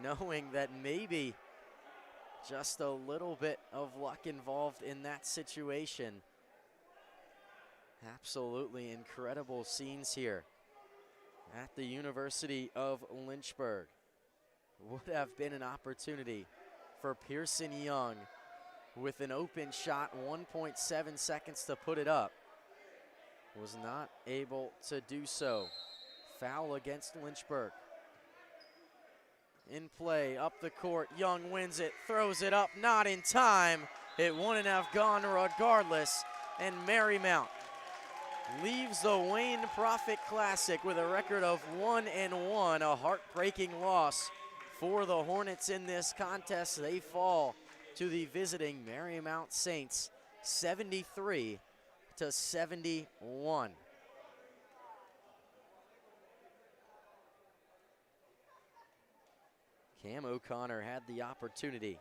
knowing that maybe just a little bit of luck involved in that situation. Absolutely incredible scenes here at the University of Lynchburg. Would have been an opportunity for Pearson Young with an open shot, 1.7 seconds to put it up. Was not able to do so. Foul against Lynchburg. In play, up the court, Young wins it, throws it up, not in time. It wouldn't have gone regardless, and Marymount leaves the Wayne Prophet Classic with a record of 1-1, a heartbreaking loss for the Hornets in this contest. They fall to the visiting Marymount Saints, 73-71. Cam O'Connor had the opportunity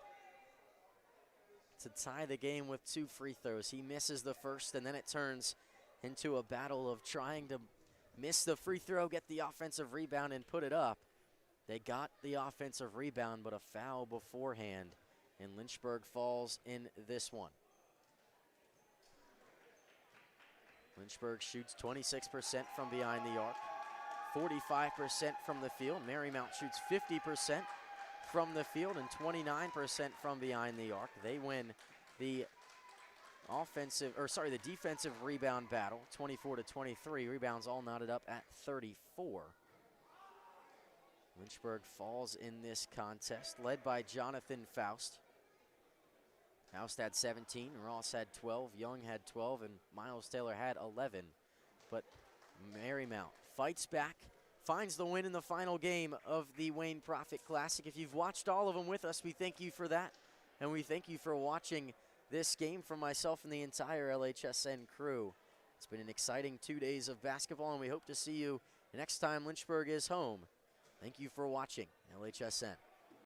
to tie the game with 2 free throws. He misses the first, and then it turns into a battle of trying to miss the free throw, get the offensive rebound, and put it up. They got the offensive rebound, but a foul beforehand, and Lynchburg falls in this one. Lynchburg shoots 26% from behind the arc, 45% from the field. Marymount shoots 50% from the field and 29% from behind the arc. They win the defensive rebound battle, 24-23. Rebounds all knotted up at 34. Lynchburg falls in this contest, led by Jonathan Faust. Faust had 17, Ross had 12, Young had 12, and Miles Taylor had 11. But Marymount fights back, finds the win in the final game of the Wayne Prophet Classic. If you've watched all of them with us, we thank you for that. And we thank you for watching this game from myself and the entire LHSN crew. It's been an exciting 2 days of basketball, and we hope to see you next time Lynchburg is home. Thank you for watching LHSN.